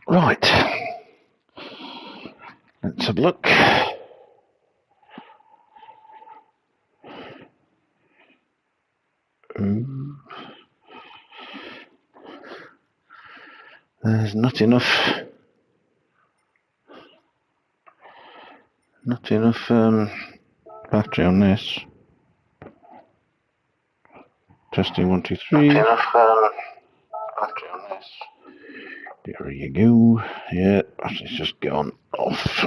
Right. Let's have a look. There's not enough battery on this. Testing 1, 2, 3. Not enough battery on this. There you go. Yeah, it's just gone off.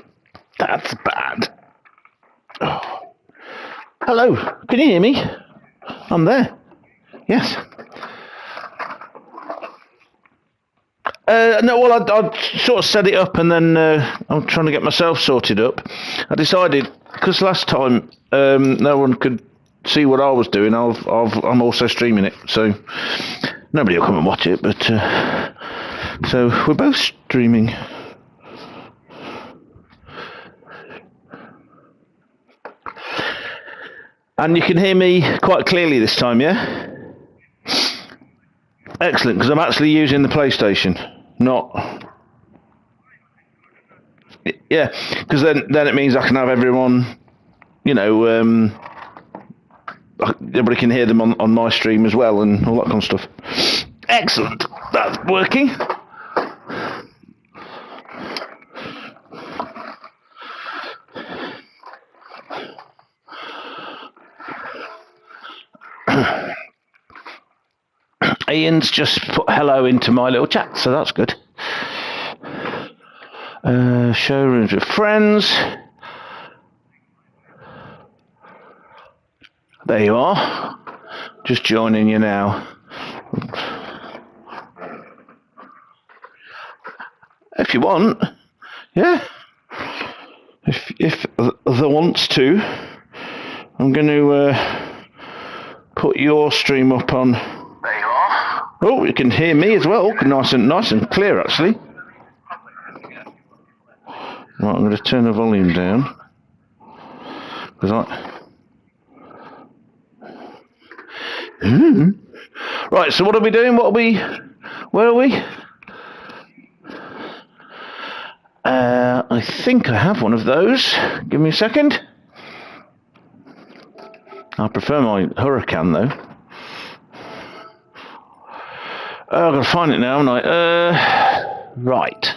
That's bad. Oh. Hello, can you hear me? I'm there. Yes. No, well, I sort of set it up, and then I'm trying to get myself sorted up. I decided, because last time no one could see what I was doing, I'm also streaming it, so nobody will come and watch it, but so we're both streaming. And you can hear me quite clearly this time, yeah? Excellent, because I'm actually using the PlayStation, not... Yeah, because then it means I can have everyone, you know, everybody can hear them on my stream as well and all that kind of stuff. Excellent, that's working. Ian's just put hello into my little chat, so that's good. Showrooms with friends. There you are. Just joining you now. If you want, yeah. If there wants to, I'm going to put your stream up on. There you are. Oh, you can hear me as well. Nice and clear, actually. Right, I'm going to turn the volume down. Right, so what are we doing? Where are we? I think I have one of those. Give me a second. I prefer my Hurricane, though. I've got to find it now, haven't I? Right.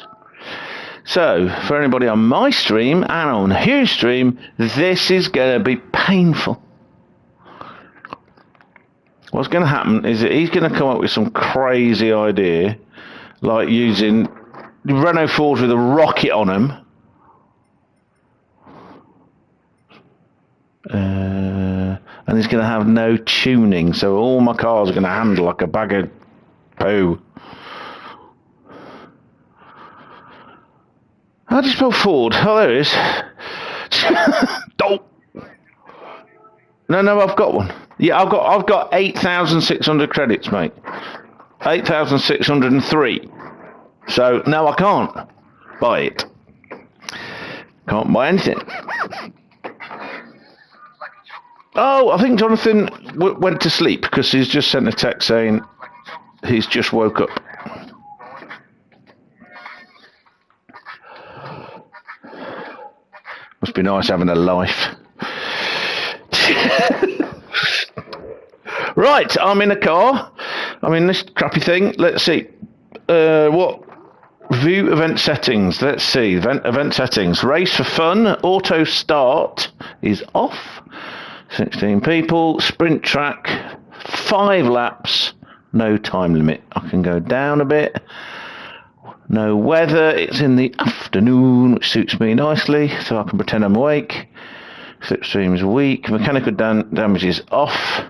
So, for anybody on my stream and on Hugh's stream, this is going to be painful. What's going to happen is that he's going to come up with some crazy idea, like using Renault 4s with a rocket on them. And he's going to have no tuning, so all my cars are going to handle like a bag of poo. How do you spell Ford? Oh, there it is. Oh. No, I've got one. Yeah, I've got 8,600 credits, mate. 8,603. So no, I can't buy it. Can't buy anything. Oh, I think Jonathan went to sleep because he's just sent a text saying he's just woke up. Must be nice having a life. Right, I'm in a car. I'm in this crappy thing. Let's see. What? View event settings. Let's see. Event settings. Race for fun. Auto start is off. 16 people. Sprint track. 5 laps. No time limit. I can go down a bit. No weather. It's in the afternoon, which suits me nicely, so I can pretend I'm awake. Slipstream is weak. Mechanical damage is off.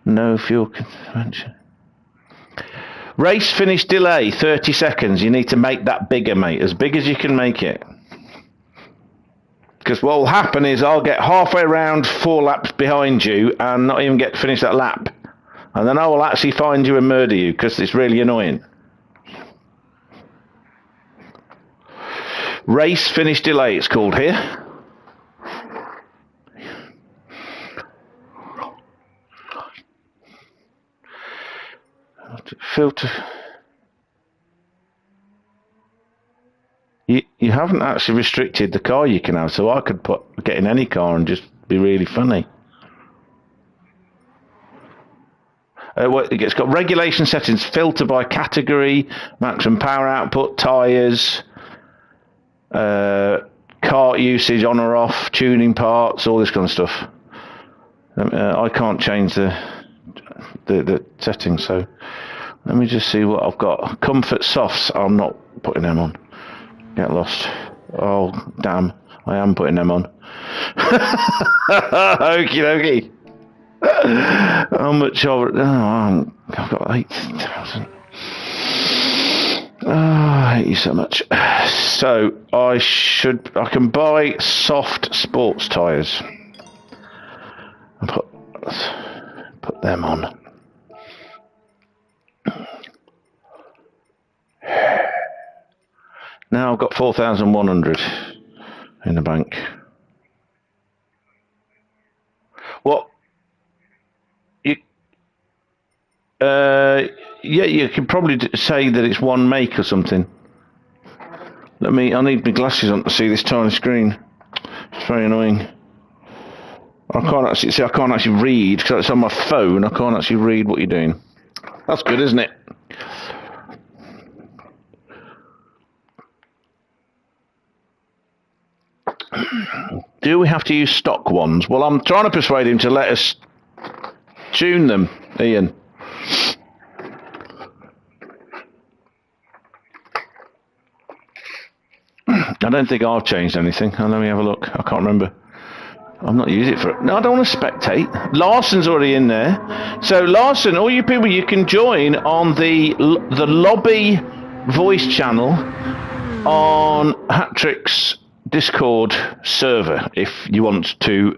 No fuel consumption. Race finish delay, 30 seconds. You need to make that bigger, mate. As big as you can make it. Because what will happen is I'll get halfway around 4 laps behind you and not even get to finish that lap. And then I will actually find you and murder you because it's really annoying. Race finish delay, it's called here. Filter. You haven't actually restricted the car you can have, so I could get in any car and just be really funny. It's got regulation settings, filter by category, maximum power output, tyres, cart usage on or off, tuning parts, all this kind of stuff. I can't change the settings, so let me just see what I've got. Comfort softs, I'm not putting them on. Get lost. Oh, damn, I am putting them on. Okie dokie. How much of it? Oh, I've got 8,000. Oh, I hate you so much. So I can buy soft sports tyres and put them on. Now I've got 4,100 in the bank. What? Yeah, you could probably say that it's one make or something. I need my glasses on to see this tiny screen. It's very annoying. I can't actually read because it's on my phone. I can't actually read what you're doing. That's good, isn't it? Do we have to use stock ones? Well, I'm trying to persuade him to let us tune them, Ian. I don't think I've changed anything. Let me have a look. I can't remember. I've not used it for... No, I don't want to spectate. Larson's already in there. So, Larson, all you people, you can join on the lobby voice channel on Hatrick's Discord server if you want to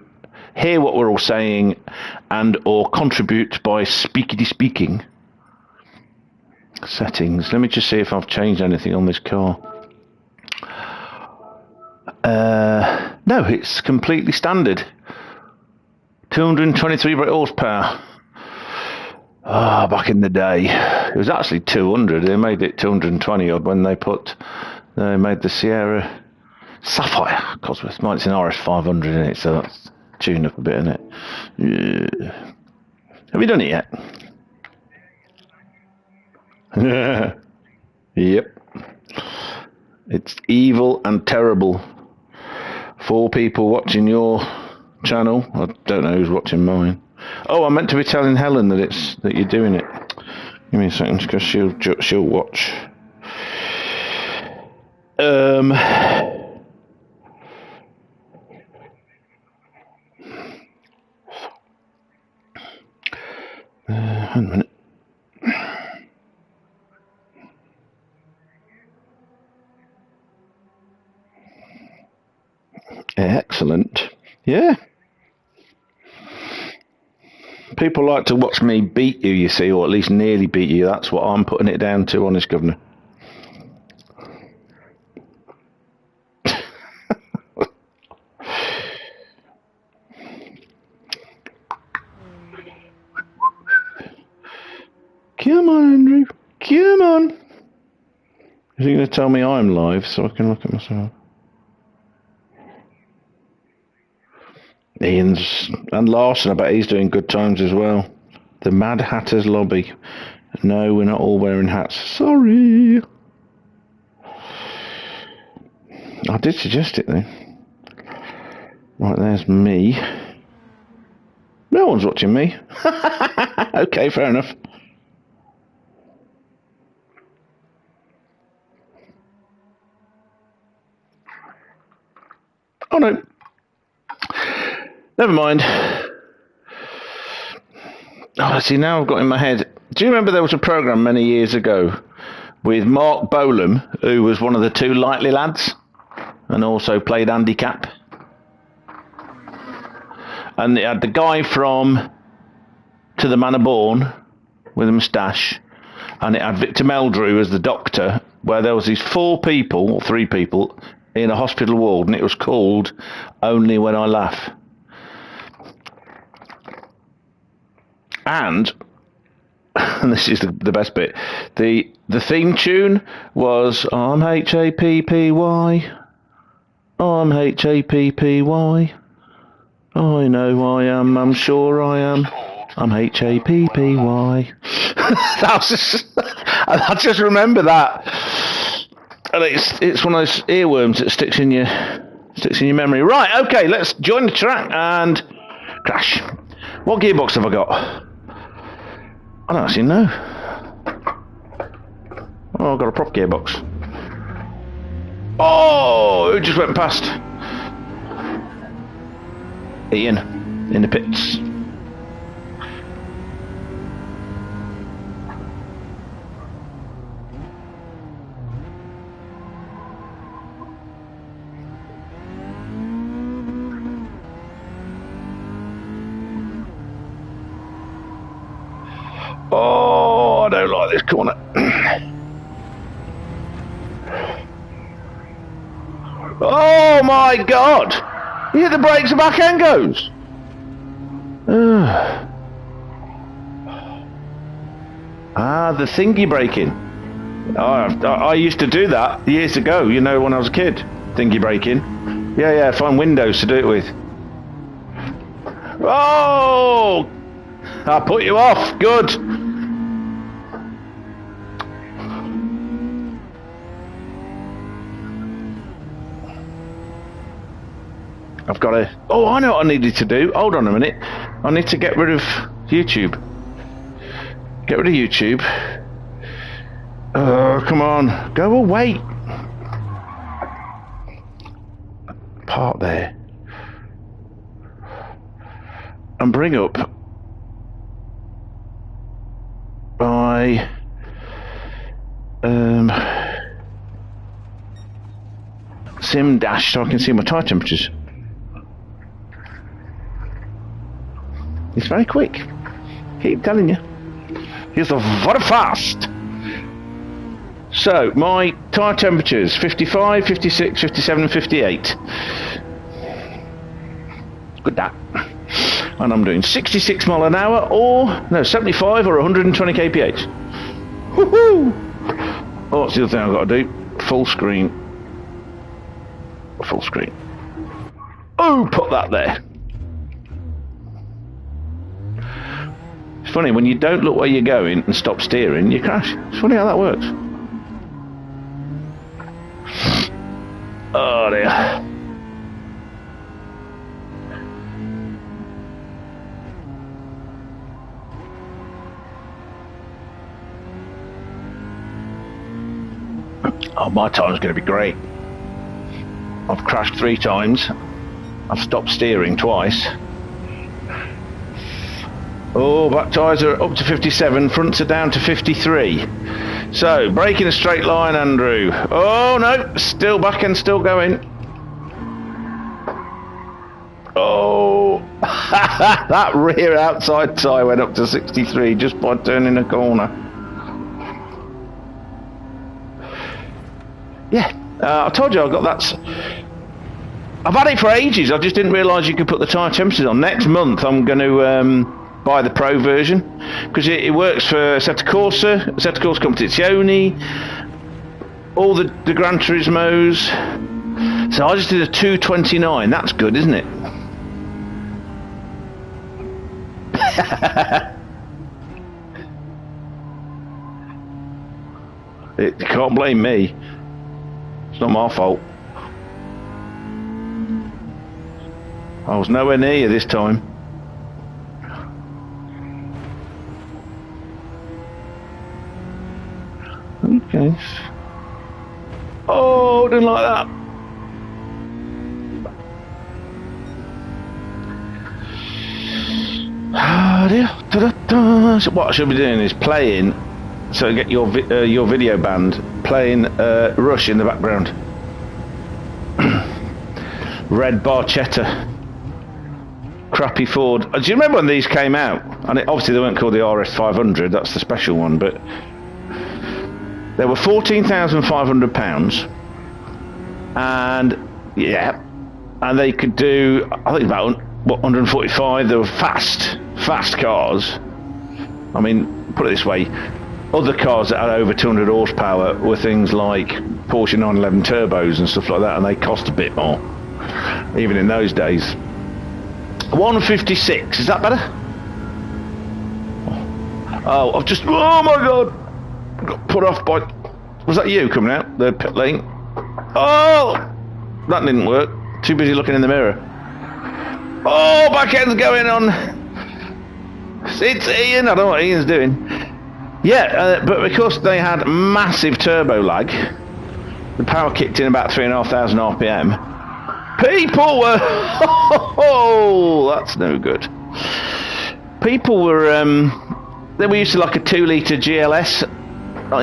hear what we're all saying and or contribute by speaking. Settings. Let me just see if I've changed anything on this car. No, it's completely standard. 223 brake horsepower. Back in the day, it was actually 200. They made it 220 odd when they made the Sierra Sapphire. Cosworth. Mine's an RS 500 in it, so that's tuned up a bit, isn't it? Yeah. Have you done it yet? Yep. It's evil and terrible. 4 people watching your channel. I don't know who's watching mine. Oh, I meant to be telling Helen that you're doing it. Give me a second, because she'll watch. Hang on a minute. Excellent. Yeah. People like to watch me beat you, you see, or at least nearly beat you. That's what I'm putting it down to, honest governor. Come on, Andrew. Come on. Is he going to tell me I'm live so I can look at myself? Ian's and Larson, I bet he's doing good times as well. The Mad Hatter's Lobby. No, we're not all wearing hats. Sorry. I did suggest it though. Right, there's me. No one's watching me. Okay, fair enough. Oh no. Never mind. Oh, see, now I've got in my head. Do you remember there was a programme many years ago with Mark Bolam, who was one of the 2 Lightly lads and also played Andy Capp? And it had the guy from To the Manor Born with a moustache, and it had Victor Meldrew as the doctor, where there was these 4 people, or 3 people, in a hospital ward, and it was called Only When I Laugh. And this is the best bit, the The theme tune was I'm Happy. I'm Happy. I know I am, I'm sure I am. I'm Happy. I just remember that. And it's one of those earworms that sticks in your memory. Right, okay, let's join the track and crash. What gearbox have I got? I don't actually know. Oh, I've got a prop gearbox. Oh, who just went past? Ian, in the pits. Oh, I don't like this corner. Oh my God! You hit the brakes, the back end goes. The thingy braking. I used to do that years ago, you know, when I was a kid. Thingy braking. Yeah, find windows to do it with. Oh! I put you off. Good. I've got to... Oh, I know what I needed to do. Hold on a minute. I need to get rid of YouTube. Get rid of YouTube. Oh, come on. Go away. Part there. And bring up my sim dash so I can see my tyre temperatures. It's very quick. Keep telling you. Here's the very fast. So, my tyre temperatures 55, 56, 57, 58. Good that. And I'm doing 66 mile an hour or, no, 75 or 120 kph. Woohoo! Oh, what's the other thing I've got to do? Full screen. Full screen. Oh, put that there. It's funny, when you don't look where you're going and stop steering, you crash. It's funny how that works. Oh dear. Oh, my time's going to be great. I've crashed 3 times. I've stopped steering twice. Oh, back tyres are up to 57, fronts are down to 53. So, brake in a straight line, Andrew. Oh, no, still back end, still going. Oh, that rear outside tyre went up to 63 just by turning a corner. Yeah, I told you I got that. I've had it for ages, I just didn't realise you could put the tyre temperatures on. Next month I'm going to buy the Pro version, because it works for Assetto Corsa Competizione, all the Gran Turismos. So I just did a 229, that's good, isn't it? You can't blame me. It's not my fault. I was nowhere near you this time. Okay. Oh, didn't like that. So what I should be doing is playing, so get your video band playing Rush in the background. Red Barchetta. Crappy Ford. Do you remember when these came out? And obviously they weren't called the RS500, that's the special one, but they were £14,500, and yeah, and they could do, I think about 145. They were fast cars. I mean, put it this way, other cars that had over 200 horsepower were things like Porsche 911 turbos and stuff like that, and they cost a bit more, even in those days. 156, is that better? Oh, I've just, oh my god, got put off by, was that you coming out the pit lane? Oh, that didn't work, too busy looking in the mirror. Oh, back end's going on. It's Ian, I don't know what Ian's doing. Yeah, but because they had massive turbo lag, the power kicked in about 3,500 RPM. People were, oh, that's no good. People were, they were used to like a 2-litre GLS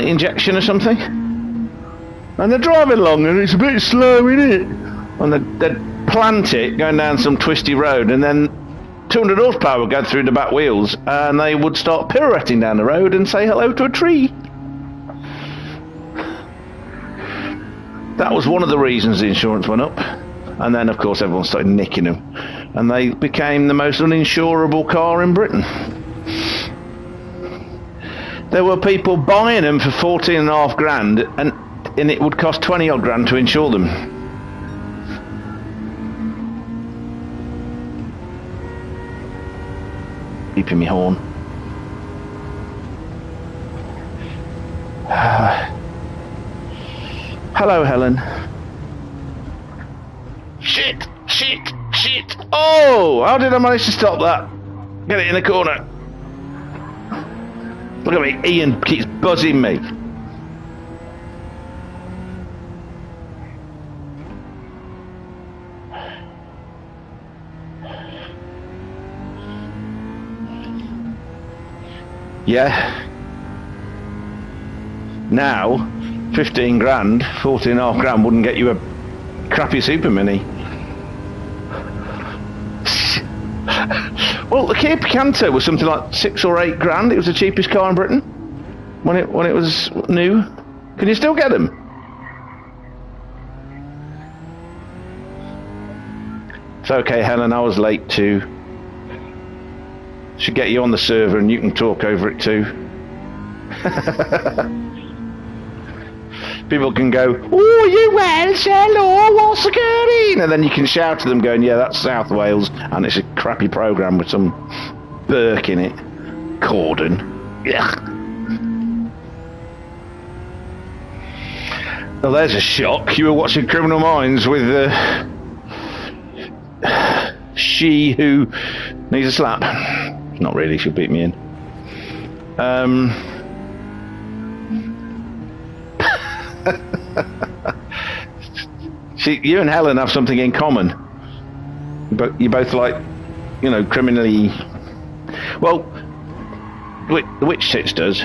injection or something, and they're driving along and it's a bit slow, isn't it? And they'd plant it going down some twisty road, and then 200 horsepower would go through the back wheels, and they would start pirouetting down the road and say hello to a tree. That was one of the reasons the insurance went up. And then, of course, everyone started nicking them, and they became the most uninsurable car in Britain. There were people buying them for 14.5 grand, and it would cost 20 odd grand to insure them. Beeping me horn. Hello, Helen. Shit! Shit! Shit! Oh! How did I manage to stop that? Get it in the corner. Look at me, Ian keeps buzzing me. Yeah. Now, 15 grand, 14.5 grand wouldn't get you a crappy Super Mini. Well, the Kia Picanto was something like 6 or 8 grand. It was the cheapest car in Britain when it was new. Can you still get them? It's okay, Helen. I was late too. Should get you on the server and you can talk over it too. People can go, oh, you Welsh, hello, what's going? And then you can shout to them going, yeah, that's South Wales, and it's a crappy programme with some Burke in it. Corden. Ugh. Well, there's a shock. You were watching Criminal Minds with she who needs a slap. Not really, she'll beat me in. See, you and Helen have something in common, but you both like, you know, criminally. Well, the Witch Tits does.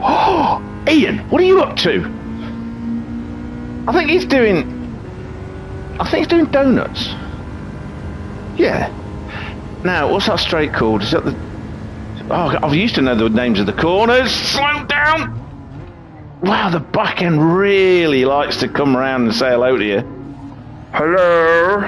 Oh, Ian, what are you up to? I think he's doing donuts. Yeah. Now, what's that straight called? Is that the? Oh, I used to know the names of the corners. Slow down! Wow, the back end really likes to come around and say hello to you. Hello?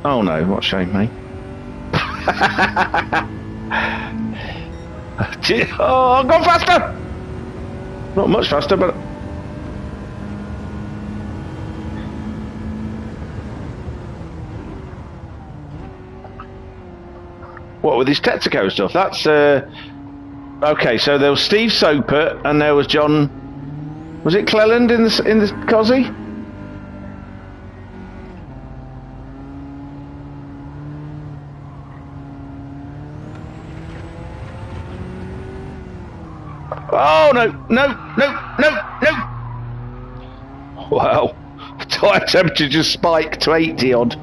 Oh no, what shame, mate. Oh, I've gone faster! Not much faster, but... What, with his Texaco stuff? That's, okay, so there was Steve Soper, and there was John... Was it Cleland in the Cosy? Oh, no, no, no, no, no! Wow, tyre temperature just spiked to 80 odd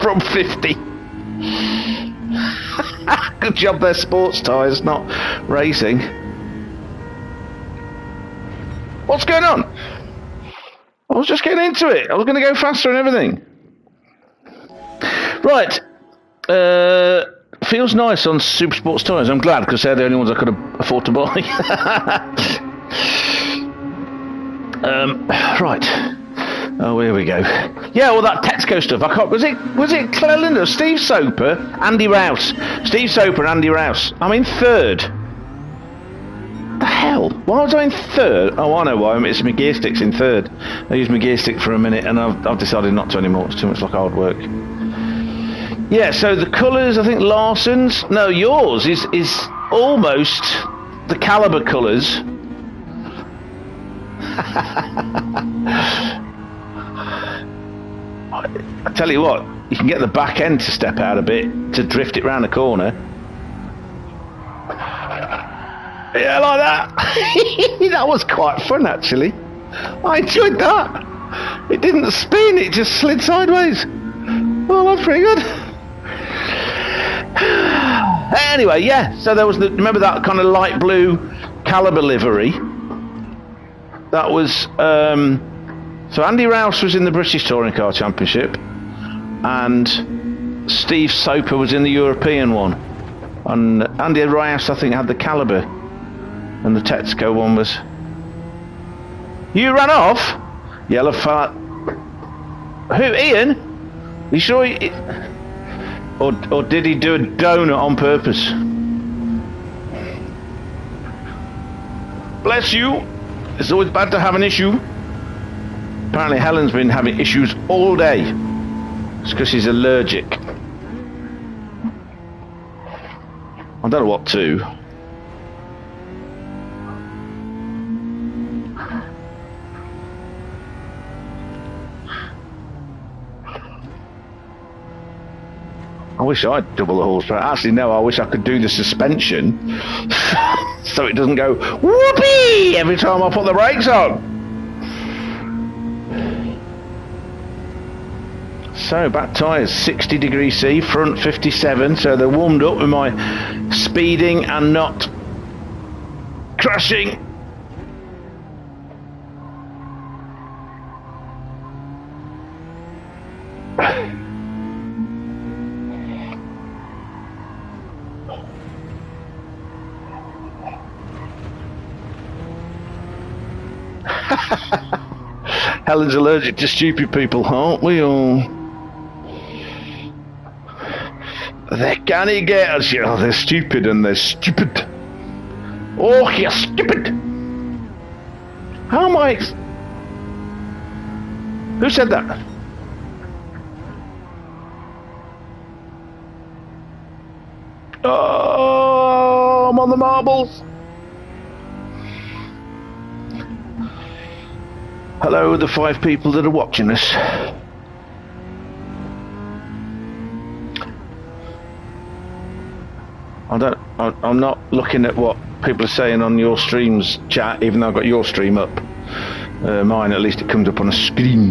from 50. Good job they're sports tyres, not racing. What's going on? I was just getting into it. I was going to go faster and everything. Right. feels nice on Super Sports tyres. I'm glad, because they're the only ones I could afford to buy. Right. Oh, here we go. Yeah, all that Texco stuff. I can't. Was it Cleland or Steve Soper, Andy Rouse? Steve Soper and Andy Rouse. I'm in third. The hell? Why was I in third? Oh, I know why. It's my gear sticks in third. I used my gear stick for a minute, and I've decided not to anymore. It's too much like hard work. Yeah. So the colours, I think Larson's. No, yours is almost the Caliber colours. I tell you what, you can get the back end to step out a bit to drift it round the corner. Yeah, like that. That was quite fun, actually. I enjoyed that. It didn't spin, it just slid sideways. Well, that's pretty good. Anyway, yeah, so there was remember that kind of light blue Caliber livery? That was so Andy Rouse was in the British Touring Car Championship, and Steve Soper was in the European one, and Andy Rouse I think had the Caliber, and the Texco one was. You ran off, yellow fat. Who, Ian? You sure? Or did he do a donut on purpose? Bless you. It's always bad to have an issue. Apparently Helen's been having issues all day. It's because she's allergic. I don't know what to. I wish I had double the horsepower. Actually, no, I wish I could do the suspension so it doesn't go whoopee every time I put the brakes on. So, back tyres, 60 degrees C, front 57, so they're warmed up with my speeding and not crashing. Helen's allergic to stupid people, aren't we all? They can't get us, you know, they're stupid and they're stupid. Oh, you're stupid! How am I... Who said that? Oh, I'm on the marbles. Hello, the 5 people that are watching us. I'm not looking at what people are saying on your stream's chat, even though I've got your stream up. Mine, at least it comes up on a screen.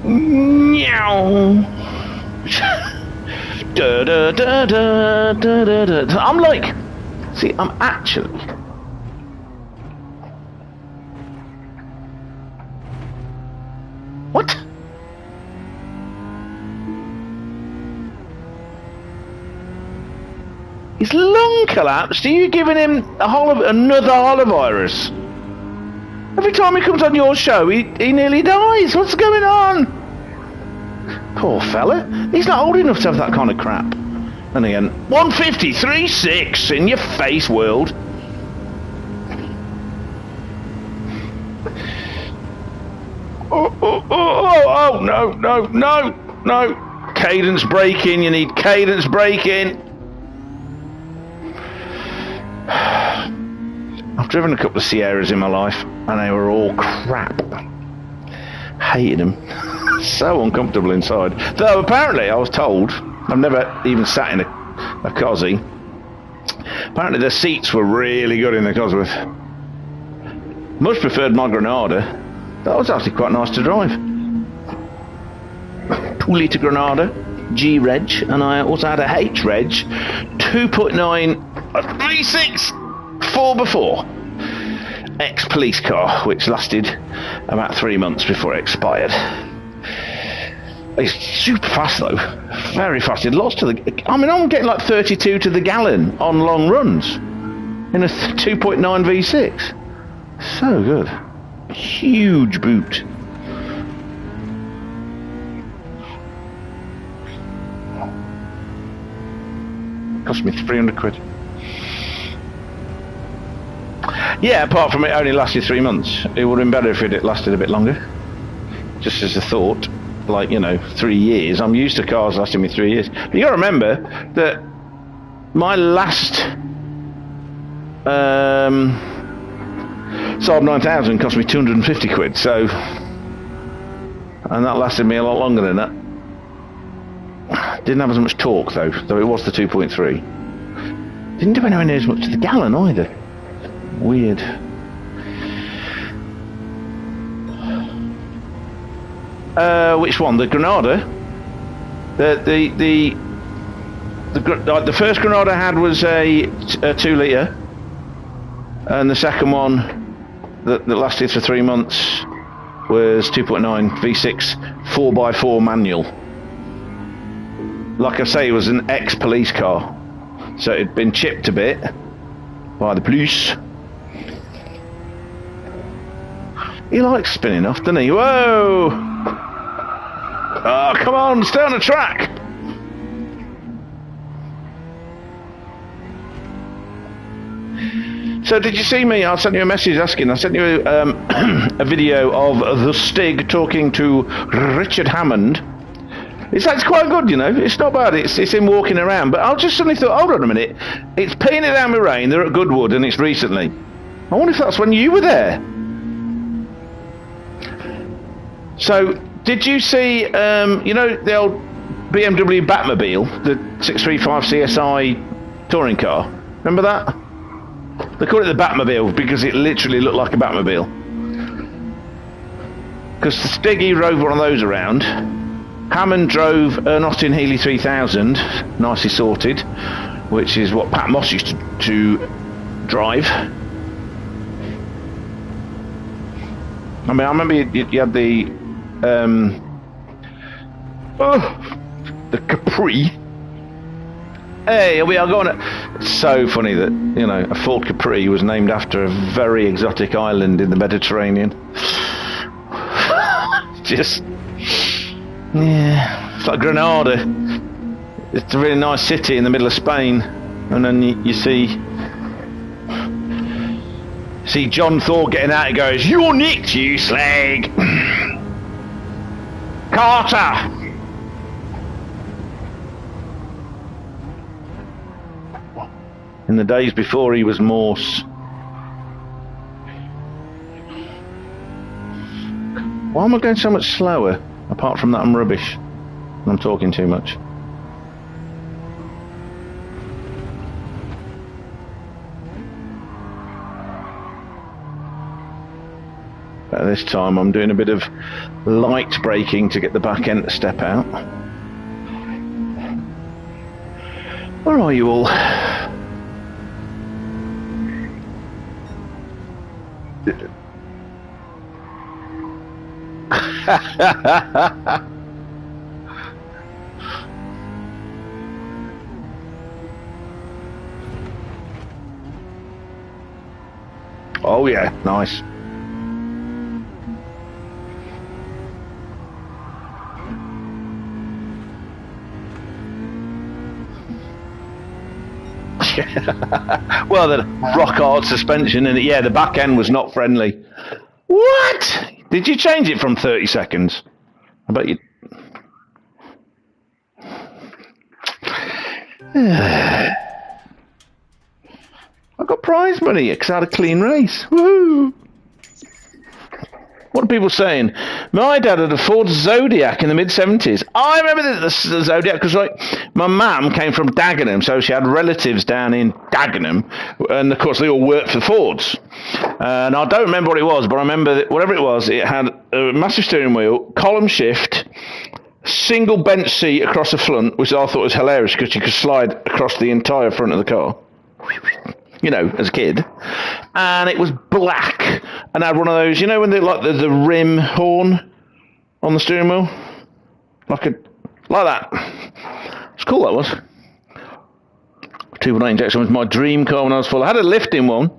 Meow. Da, da, da, da, da, da, da. I'm like, see, I'm actually. What? His lung collapsed? Are you giving him another holovirus? Every time he comes on your show, he nearly dies. What's going on? Poor fella. He's not old enough to have that kind of crap. And again, 153.6 in your face, world. Oh, no. Cadence braking, you need cadence braking. I've driven a couple of Sierras in my life, and they were all crap. Hated them. So uncomfortable inside. Though apparently, I was told, I've never even sat in a Cosy. Apparently the seats were really good in the Cosworth. Much preferred my Granada. That was actually quite nice to drive. 2-litre Granada, G-Reg, and I also had a H-Reg, 2.9 V6 4x4 ex-police car, which lasted about 3 months before it expired. It's super fast though, very fast. It lost to the. I mean, I'm getting like 32 to the gallon on long runs in a 2.9 V6. So good. Huge boot. Cost me 300 quid. Yeah, apart from it only lasted 3 months. It would have been better if it lasted a bit longer. Just as a thought, like, you know, 3 years. I'm used to cars lasting me 3 years. But you got to remember that my last Saab 9000 cost me 250 quid, so, and that lasted me a lot longer than that. Didn't have as much torque though it was the 2.3. Didn't do anywhere near as much to the gallon either. Weird. Which one? The Granada? The first Granada I had was a 2 litre, and the second one that lasted for 3 months was 2.9 V6 4x4 manual. Like I say, it was an ex-police car, so it'd been chipped a bit by the police. He likes spinning off, doesn't he? Whoa! Oh, come on, stay on the track! So did you see me? I sent you a message asking. I sent you a video of the Stig talking to Richard Hammond. It's quite good, you know. It's not bad. It's him walking around. But I just suddenly thought, hold on a minute. It's peeing it down with rain. They're at Goodwood, and it's recently. I wonder if that's when you were there. So, did you see, you know, the old BMW Batmobile, the 635 CSI touring car? Remember that? They call it the Batmobile because it literally looked like a Batmobile. Because the Stiggy drove one of those around. Hammond drove an Austin Healey 3000, nicely sorted, which is what Pat Moss used to drive. I mean, I remember you had the Capri. Hey, we are going. It's so funny that, you know, a Ford Capri was named after a very exotic island in the Mediterranean. Just, yeah, it's like Granada. It's a really nice city in the middle of Spain, and then you see John Thor getting out. He goes, "You're nicked, you slag, Carter." In the days before he was Morse. Why am I going so much slower? Apart from that, I'm rubbish. I'm talking too much. But this time I'm doing a bit of light braking to get the back end to step out. Where are you all? Oh yeah, nice. Well, the rock hard suspension, and yeah, the back end was not friendly. What? Did you change it from 30 seconds? I bet you. I got prize money because I had a clean race. Woohoo! What are people saying? My dad had a Ford Zodiac in the mid-70s. I remember the Zodiac because, like, my mum came from Dagenham, so she had relatives down in Dagenham, and of course they all worked for Fords. And I don't remember what it was, but I remember that whatever it was, it had a massive steering wheel, column shift, single bench seat across the front, which I thought was hilarious because you could slide across the entire front of the car. You know, as a kid. And it was black and had one of those, you know, when they like the rim horn on the steering wheel? like that. It's cool, that was. 2.8 injection was my dream car when I was full. I had a lifting one.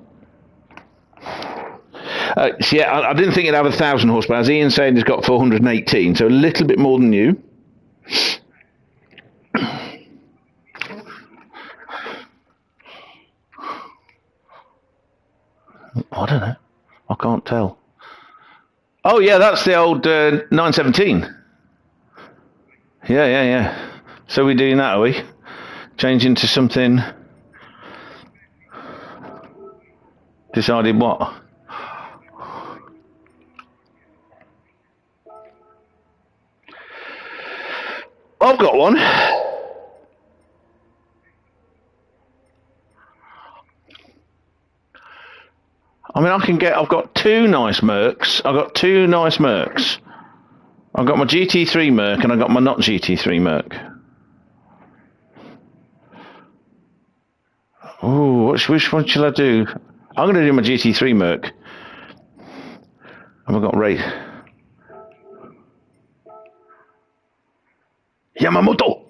So yeah, I didn't think it'd have 1,000 horsepower. As Ian said, it's got 418, so a little bit more than you. I don't know. I can't tell. Oh yeah, that's the old 917. Yeah. So we're doing that, are we? Changing to something. Decided what? I've got one. I mean, I've got two nice Mercs. I've got my GT3 Merc and I've got my not GT3 Merc. Oh, which one shall I do? I'm going to do my GT3 Merc. Have I got Ray? Yamamoto!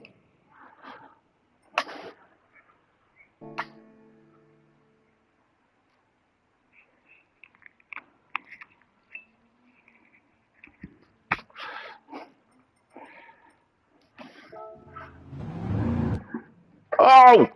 Oh!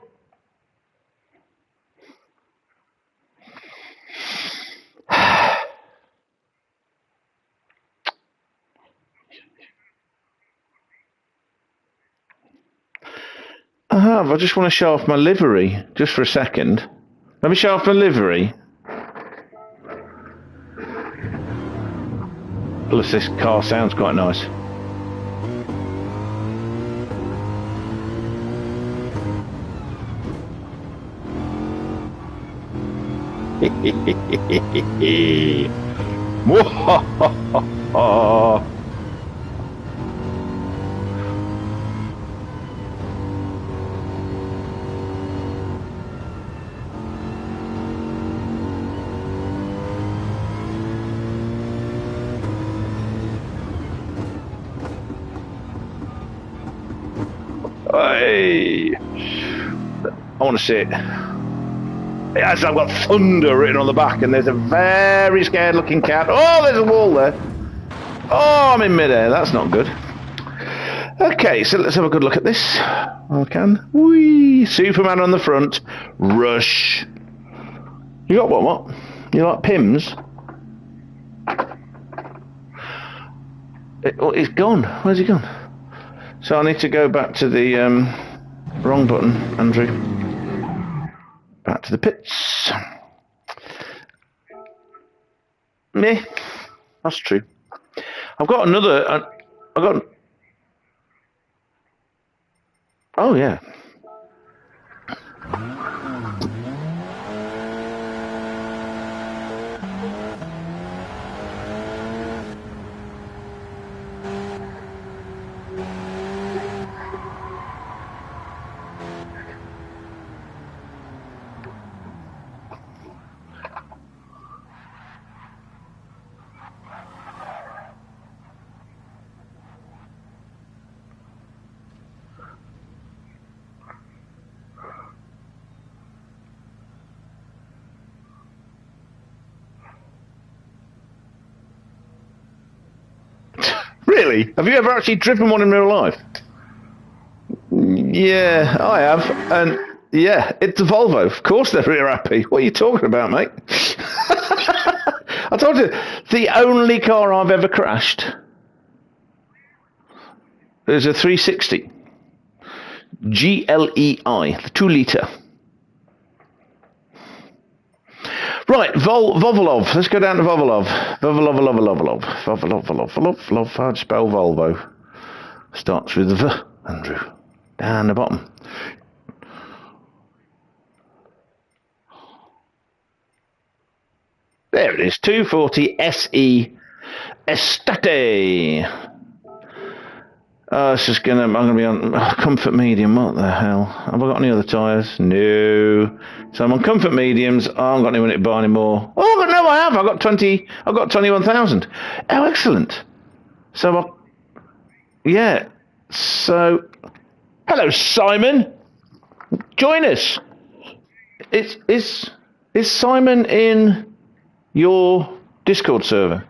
I just want to show off my livery, just for a second. Let me show off my livery. Plus, this car sounds quite nice. Hey, I want to see it. Yes, I've got thunder written on the back, and there's a very scared looking cat. Oh, there's a wall there. Oh, I'm in midair. That's not good. Okay, so let's have a good look at this. I can. Whee! Superman on the front. Rush. You got what? You like Pims? It's gone. Where's he gone? So I need to go back to the wrong button, Andrew. Back to the pits. Meh. That's true. I've got another. Oh yeah. Really? Have you ever actually driven one in real life? Yeah, I have. And yeah, it's a Volvo. Of course they're rear happy. What are you talking about, mate? I told you, the only car I've ever crashed is a 360 GLEI, the 2 litre. Right, Vovolov. Let's go down to Vovolov. Vovolov. How'd you spell Volvo? Starts with the V, Andrew. Down the bottom. There it is, 240 SE Estate. It's just I'm gonna be on comfort medium. What the hell? Have I got any other tyres? No. So I'm on comfort mediums. I haven't got any money to buy anymore. Oh no, I have. I've got 21,000. Oh, excellent. So yeah, So, hello, Simon. Join us. Is Simon in your Discord server?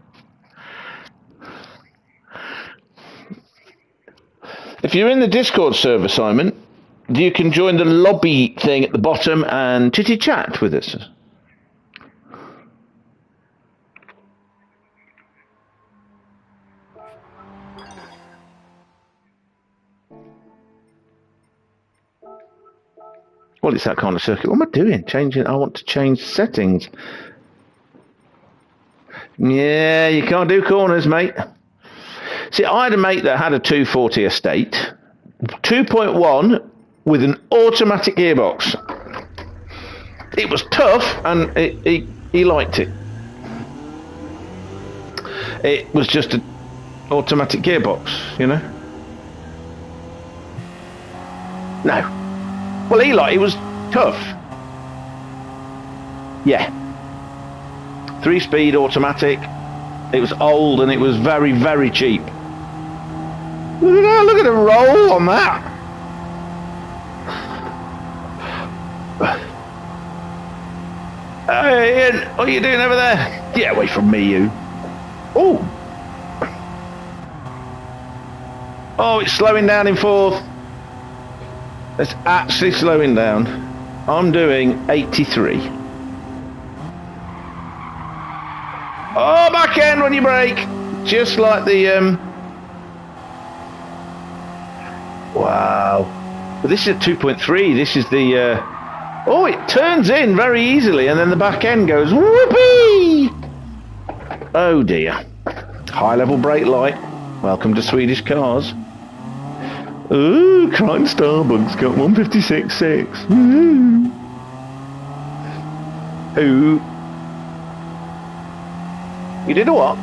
If you're in the Discord server, Simon, you can join the lobby thing at the bottom and chitty chat with us. Well, it's that kind of circuit. What am I doing? Changing. I want to change settings. Yeah, you can't do corners, mate. See, I had a mate that had a 240 estate, 2.1 with an automatic gearbox. It was tough, and he liked it. It was just an automatic gearbox, you know. No. Well, it was tough. Yeah. 3-speed automatic. It was old and it was very, very cheap. Look at that, look at the roll on that. Hey, Ian, what are you doing over there? Get away from me, you. Oh. Oh, it's slowing down in fourth. It's actually slowing down. I'm doing 83. Oh, back end when you brake. Just like the... Wow. But this is 2.3. This is the... Oh, it turns in very easily, and then the back end goes whoopee! Oh, dear. High-level brake light. Welcome to Swedish cars. Ooh, Crime Starbucks got 156.6. Woo. Who? You did a what?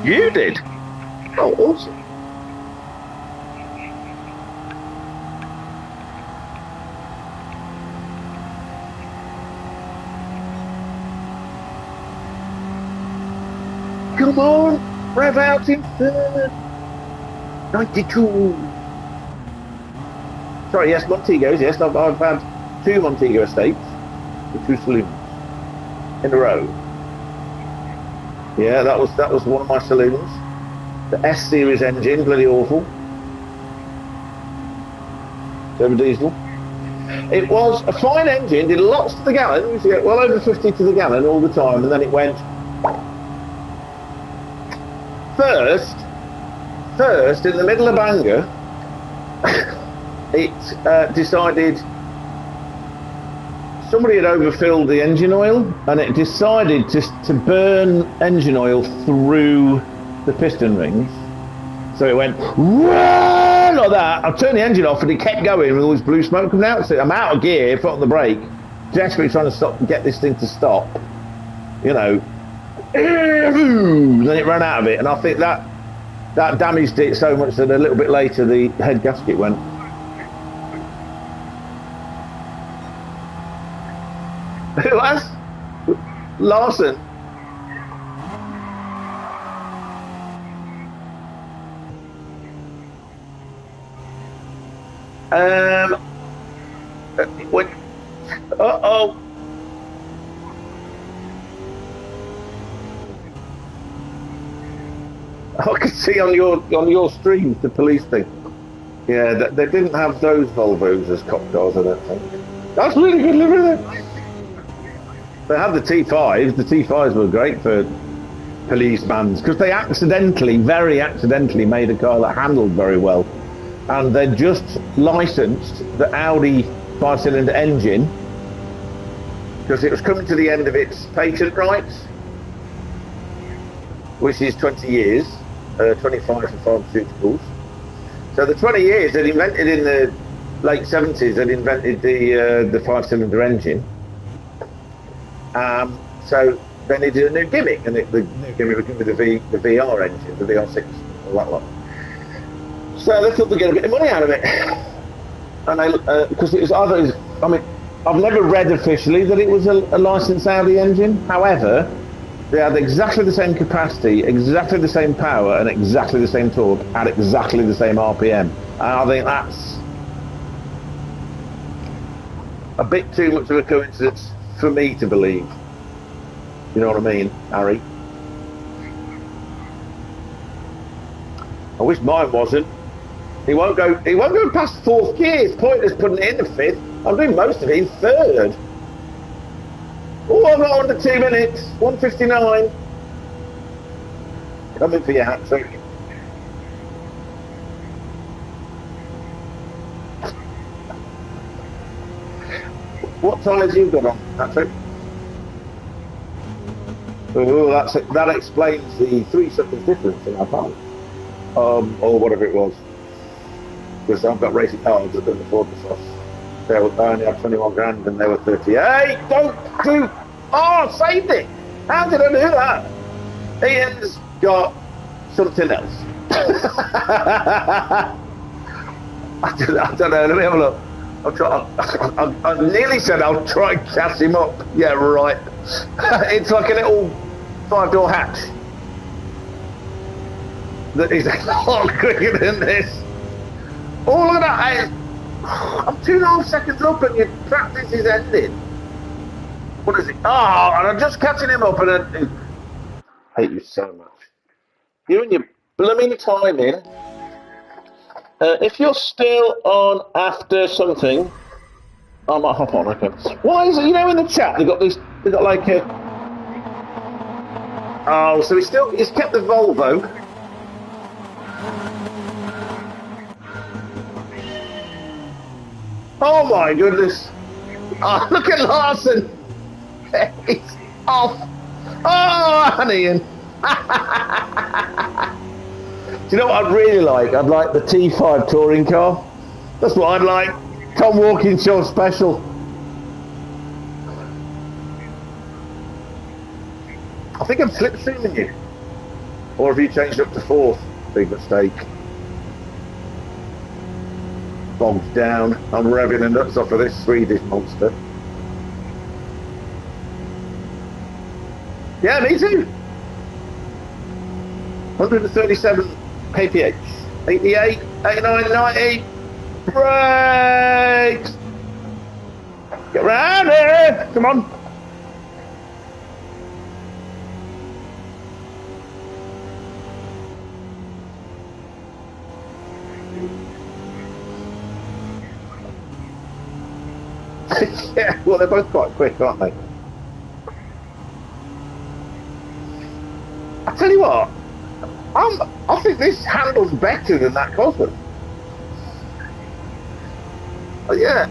You did? Oh, awesome. Come on! Rev out in third. 92. Sorry, yes, Montegos. Yes, I've had 2 Montego estates with 2 saloons in a row. Yeah, that was one of my saloons. The S series engine, bloody awful. Turbo diesel. It was a fine engine. Did lots to the gallon. We used to get well over 50 to the gallon all the time, and then it went. First, in the middle of Bangor, it decided somebody had overfilled the engine oil, and it decided to burn engine oil through the piston rings. So it went like that. I turned the engine off, and it kept going with all this blue smoke coming out. So I'm out of gear, foot on the brake, desperately trying to get this thing to stop. You know. Then it ran out of it, and I think that damaged it so much that a little bit later the head gasket went. Who was? Larson. When, uh-oh. I could see on your stream the police thing. Yeah, they didn't have those Volvos as cop cars, I don't think. That's really good livery. They had the T5s. The T5s were great for policemen's because they very accidentally made a car that handled very well, and they just licensed the Audi 5-cylinder engine because it was coming to the end of its patent rights, which is 20 years. 25 for pharmaceuticals. So the 20 years they'd invented in the late 70s, they'd invented the 5-cylinder engine. So then they did a new gimmick, and the new gimmick was going to be the VR engine, the VR6, all that lot. So they thought they'd get a bit of money out of it. And because it was either, I mean, I've never read officially that it was a licensed Audi engine. However, They had exactly the same capacity, exactly the same power, and exactly the same torque at exactly the same RPM. And I think that's a bit too much of a coincidence for me to believe. You know what I mean, Harry? I wish mine wasn't. He won't go past fourth gear. It's pointless putting it in the fifth. I'm doing most of it in third. Oh, I've got under 2 minutes. 1:59. Coming for your hat-trick. What tyres you got on, hat-trick? Oh, that explains the 3 seconds difference in our time. Or whatever it was. Because I've got racing cars that couldn't afford the sauce. They only had 21 grand and they were 38. Don't do. Oh, saved it. How did I do that? Ian's got something else. I don't know. Let me have a look. I nearly said I'll try and cast him up. Yeah, right. It's like a little 5-door hatch. That is a lot quicker than this. Oh, look at that. I'm 2.5 seconds up and your practice is ending. What is it? Oh, and I'm just catching him up and I hate you so much. You and your blooming timing. If you're still on after something, I might hop on, okay. Why is it, you know, in the chat, they got like a... Oh, so he's kept the Volvo. Oh my goodness. Oh, look at Larson. He's off. Oh, and Ian. Do you know what I'd really like? I'd like the T5 touring car. That's what I'd like. Tom Walkinshaw special. I think I'm slipstreaming you. Or have you changed up to fourth? Big mistake. Bogged down. I'm revving the nuts off of this Swedish monster. Yeah, me too. 137 kph. 88, 89, 90. Brakes! Get round here! Come on. Yeah, well, they're both quite quick, aren't they? I tell you what, I think this handles better than that Cosworth. Oh, yeah.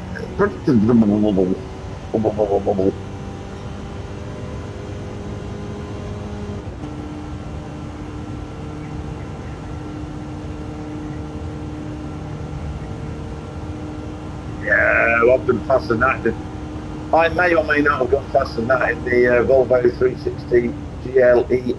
Yeah, I've been faster than that. I may or may not have gone faster than that in the Volvo 360 GLEI.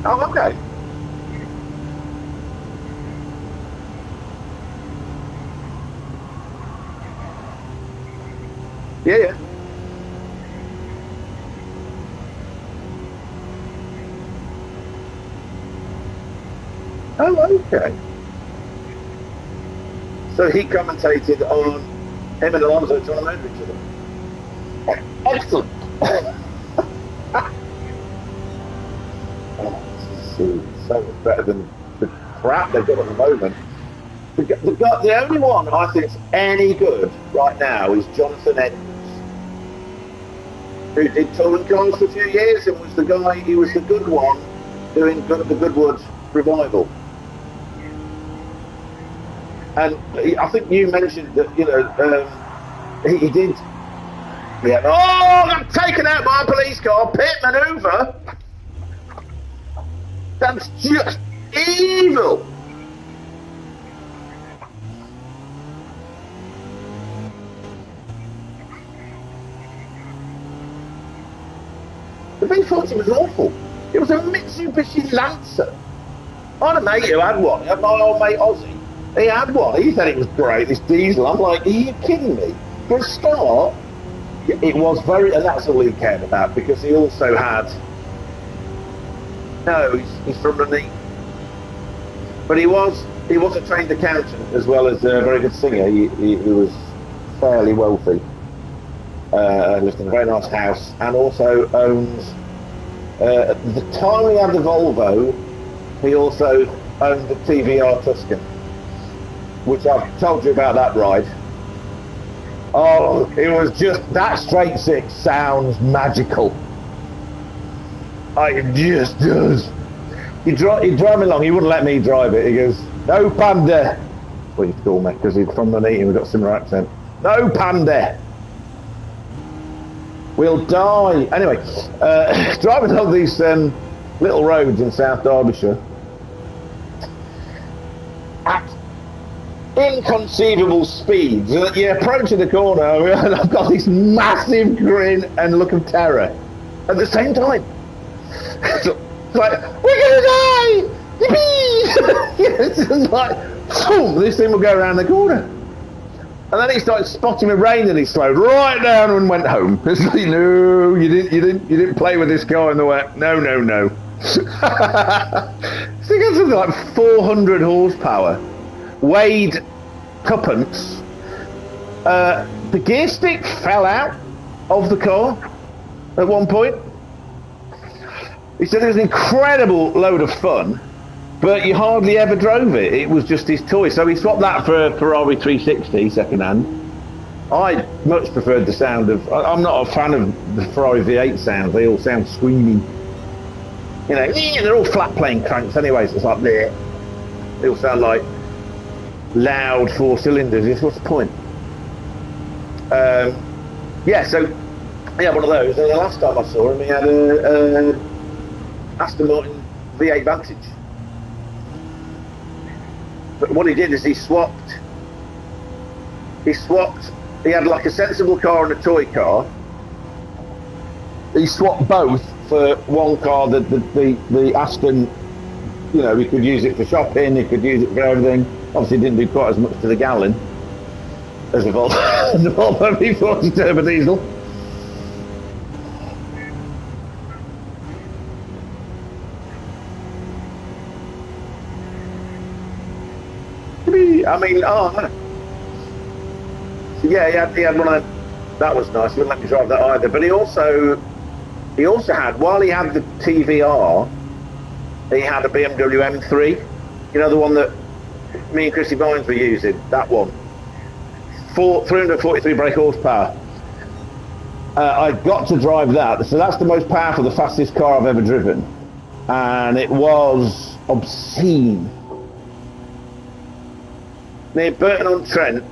Oh, okay. Yeah, yeah. Oh, okay. So he commentated on him and Alonso trying to over each other. Excellent. So much better than the crap they've got at the moment. The only one I think is any good right now is Jonathan Edwards, who did touring cars for a few years and was the guy. He was the good one doing the Goodwood revival. And I think you mentioned that, you know, he did. Yeah. Oh, I'm taken out by a police car. Pit manoeuvre. That's just evil. B40 was awful. It was a Mitsubishi Lancer. I had a mate who had one. My old mate Ozzy. He had one. He said it was great, this diesel. I'm like, are you kidding me? For a start, it was very, and that's all he cared about, because he also had, no, he's from Running. But he was a trained accountant as well as a very good singer. He was fairly wealthy. Lived in a very nice house, and also owns, at the time he had the Volvo, he also owned the TVR Tuscan, which I've told you about that ride. Oh, it was just, that straight six sounds magical. It just does. He'd drive me along, he wouldn't let me drive it. He goes, no panda. That's what he'd call me, because he's from Nuneaton, we've got a similar accent. No panda. We'll die. Anyway, driving along these little roads in South Derbyshire at inconceivable speeds. You're approaching the corner and I've got this massive grin and look of terror at the same time. It's like, we're gonna die! Yippee! It's just like, boom, this thing will go around the corner. And then he started spotting the rain and he slowed right down and went home. It's like, no, you didn't play with this car in the wet. No. So he got something like 400 horsepower, weighed tuppence. The gear stick fell out of the car at one point. He said it was an incredible load of fun, but you hardly ever drove it. It was just his toy. So he swapped that for a Ferrari 360 second hand. I much preferred the sound of, I'm not a fan of the Ferrari V8 sounds. They all sound squeamy. You know, they're all flat plane cranks anyway, so it's like, bleh. They all sound like loud four cylinders. What's the point? Yeah, so he had one of those, and the last time I saw him, he had a Aston Martin V8 Vantage. But what he did is he had like a sensible car and a toy car. He swapped both for one car, the Aston, you know, he could use it for shopping, he could use it for everything. Obviously didn't do quite as much to the gallon as the Volvo V40 turbo diesel. I mean, so yeah, he had one of them. That was nice. He wouldn't let me drive that either. But he also had, while he had the TVR, he had a BMW M3. You know, the one that me and Chrissy Bynes were using. That one. 343 brake horsepower. I got to drive that. So that's the most powerful, the fastest car I've ever driven, and it was obscene. Near Burton-on-Trent,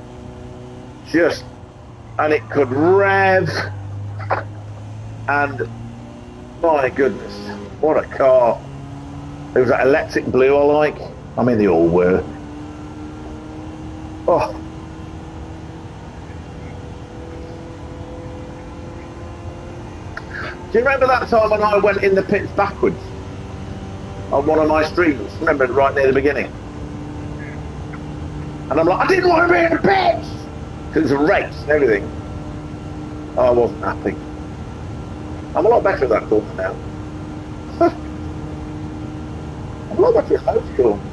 and it could rev, and my goodness, what a car. It was that electric blue I like. I mean, they all were. Oh. Do you remember that time when I went in the pits backwards on one of my streams? Remember, right near the beginning? And I'm like, I didn't want to be in the pits! Because it was a race and everything. I wasn't happy. I'm a lot better at that corner now. I'm a lot better at those corners.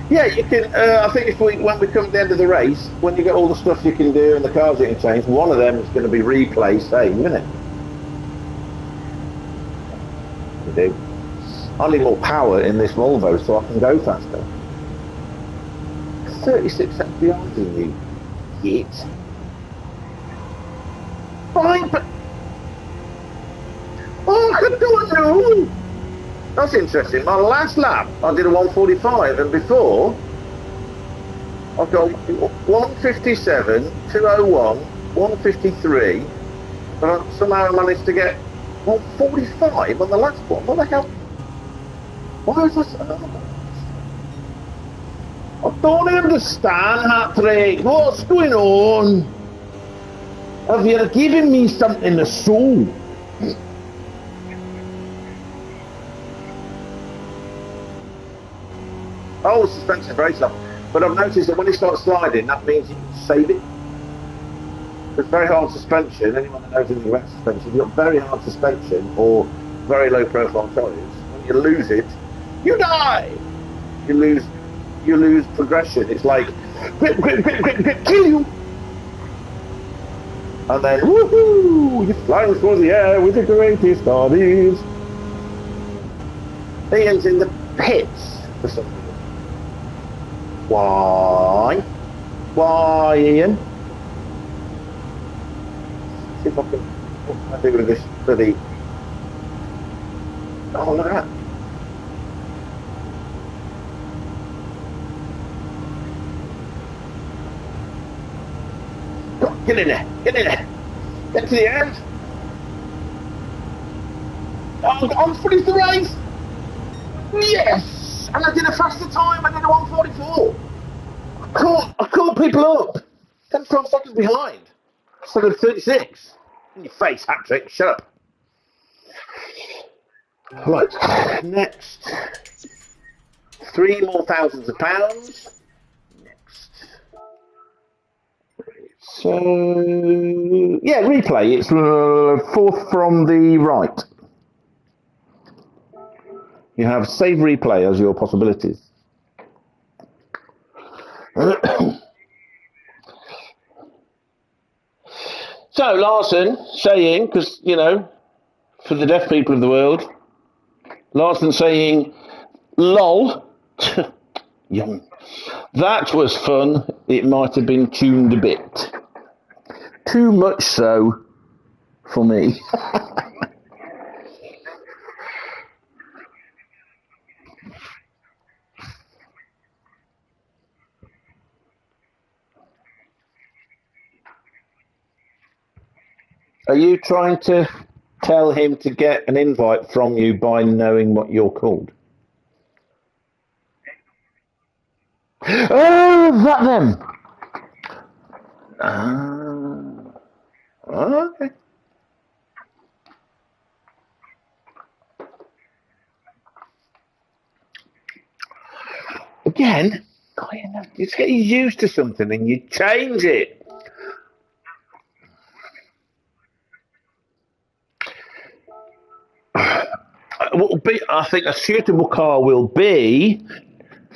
Yeah, you can, I think when we come to the end of the race, when you get all the stuff you can do and the cars you can change, one of them is going to be replay save, isn't it? Do. I need more power in this Volvo so I can go faster. 36 seconds behind you, you git. Fine, but oh, I don't know. That's interesting. My last lap, I did a 145, and before I've got 157, 201, 153, but somehow I managed to get 145 on the last one. What the hell? Why is this? I don't understand, Hatrick. What's going on? Have you given me something to sew? Oh, suspension very slow. But I've noticed that when it starts sliding, that means you can save it. It's very hard suspension. Anyone that knows anything about suspension, you've got very hard suspension or very low profile tyres. When you lose it, you die. You lose progression. It's like grip, grip, grip, grip, grip, kill you. And then woohoo! You're flying through the air with the greatest hobbies. Ian's in the pits for some reason. Why? Why, Ian? See if I can. What can I do with this bloody? Oh, look at that! Get in there! Get in there! Get to the end! I'm finished the race! Yes! And I did a faster time. I did a 1:44. I caught people up. 10, 12 seconds behind. So I'm 36. In your face, Hatrick. Shut up. Right. Next. 3 more thousands of pounds. Next. So, yeah, replay. It's fourth from the right. You have save replay as your possibilities. So, Larson saying, because, you know, for the deaf people of the world, Larson saying, lol, young. That was fun. It might have been tuned a bit. Too much so for me. Are you trying to tell him to get an invite from you by knowing what you're called? Oh, that them. Okay. Again, you just get used to something and you change it. I think a suitable car will be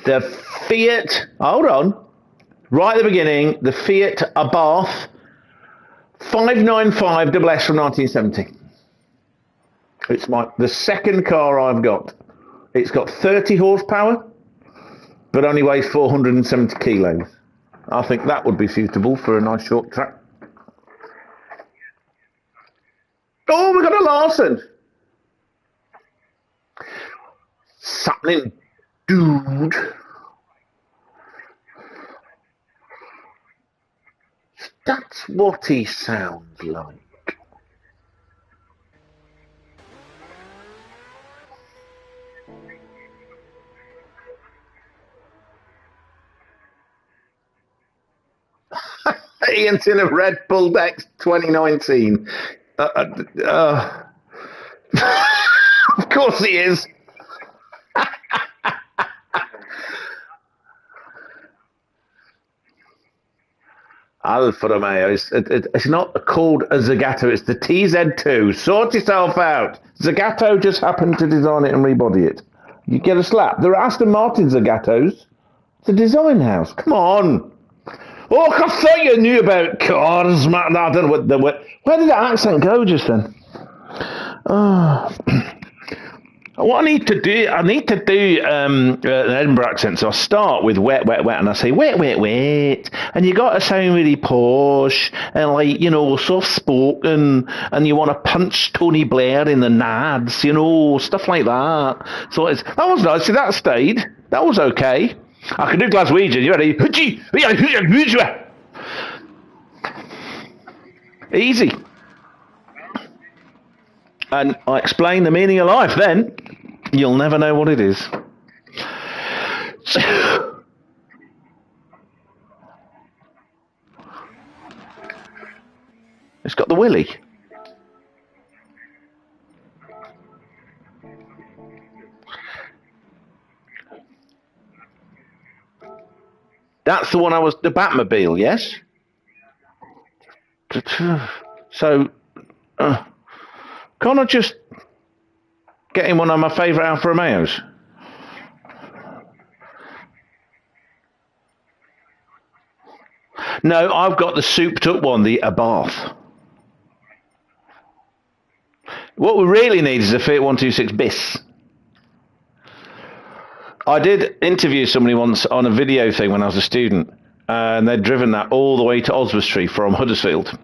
the Fiat. Hold on, right at the beginning, the Fiat Abarth 595 SS from 1970. It's the second car I've got. It's got 30 horsepower, but only weighs 470 kilos. I think that would be suitable for a nice short track. Oh, we got a Larson. Something, dude. That's what he sounds like. Ian's in a Red Bull Dex 2019. Of course he is. Alfa Romeo. It's not called a Zagato. It's the TZ2. Sort yourself out. Zagato just happened to design it and rebody it. You get a slap. There are Aston Martin Zagatos. It's a design house. Come on. Oh, I thought you knew about cars, man. I don't know what the where did that accent go just then? Oh. What I need to do an Edinburgh accent. So I start with wet, wet, wet, and I say wet, wet, wet, and you got to sound really posh and like soft spoken, and you want to punch Tony Blair in the nads, stuff like that. So that was nice. See, that stayed. That was okay. I can do Glaswegian. You ready? Easy. And I explain the meaning of life, then you'll never know what it is. It's got the willy. That's the one the Batmobile, yes? So, can't I just get in one of my favourite Alfa Romeos? No, I've got the souped up one, the Abarth. What we really need is a Fiat 126 bis. I did interview somebody once on a video thing when I was a student, and they'd driven that all the way to Oswestry from Huddersfield.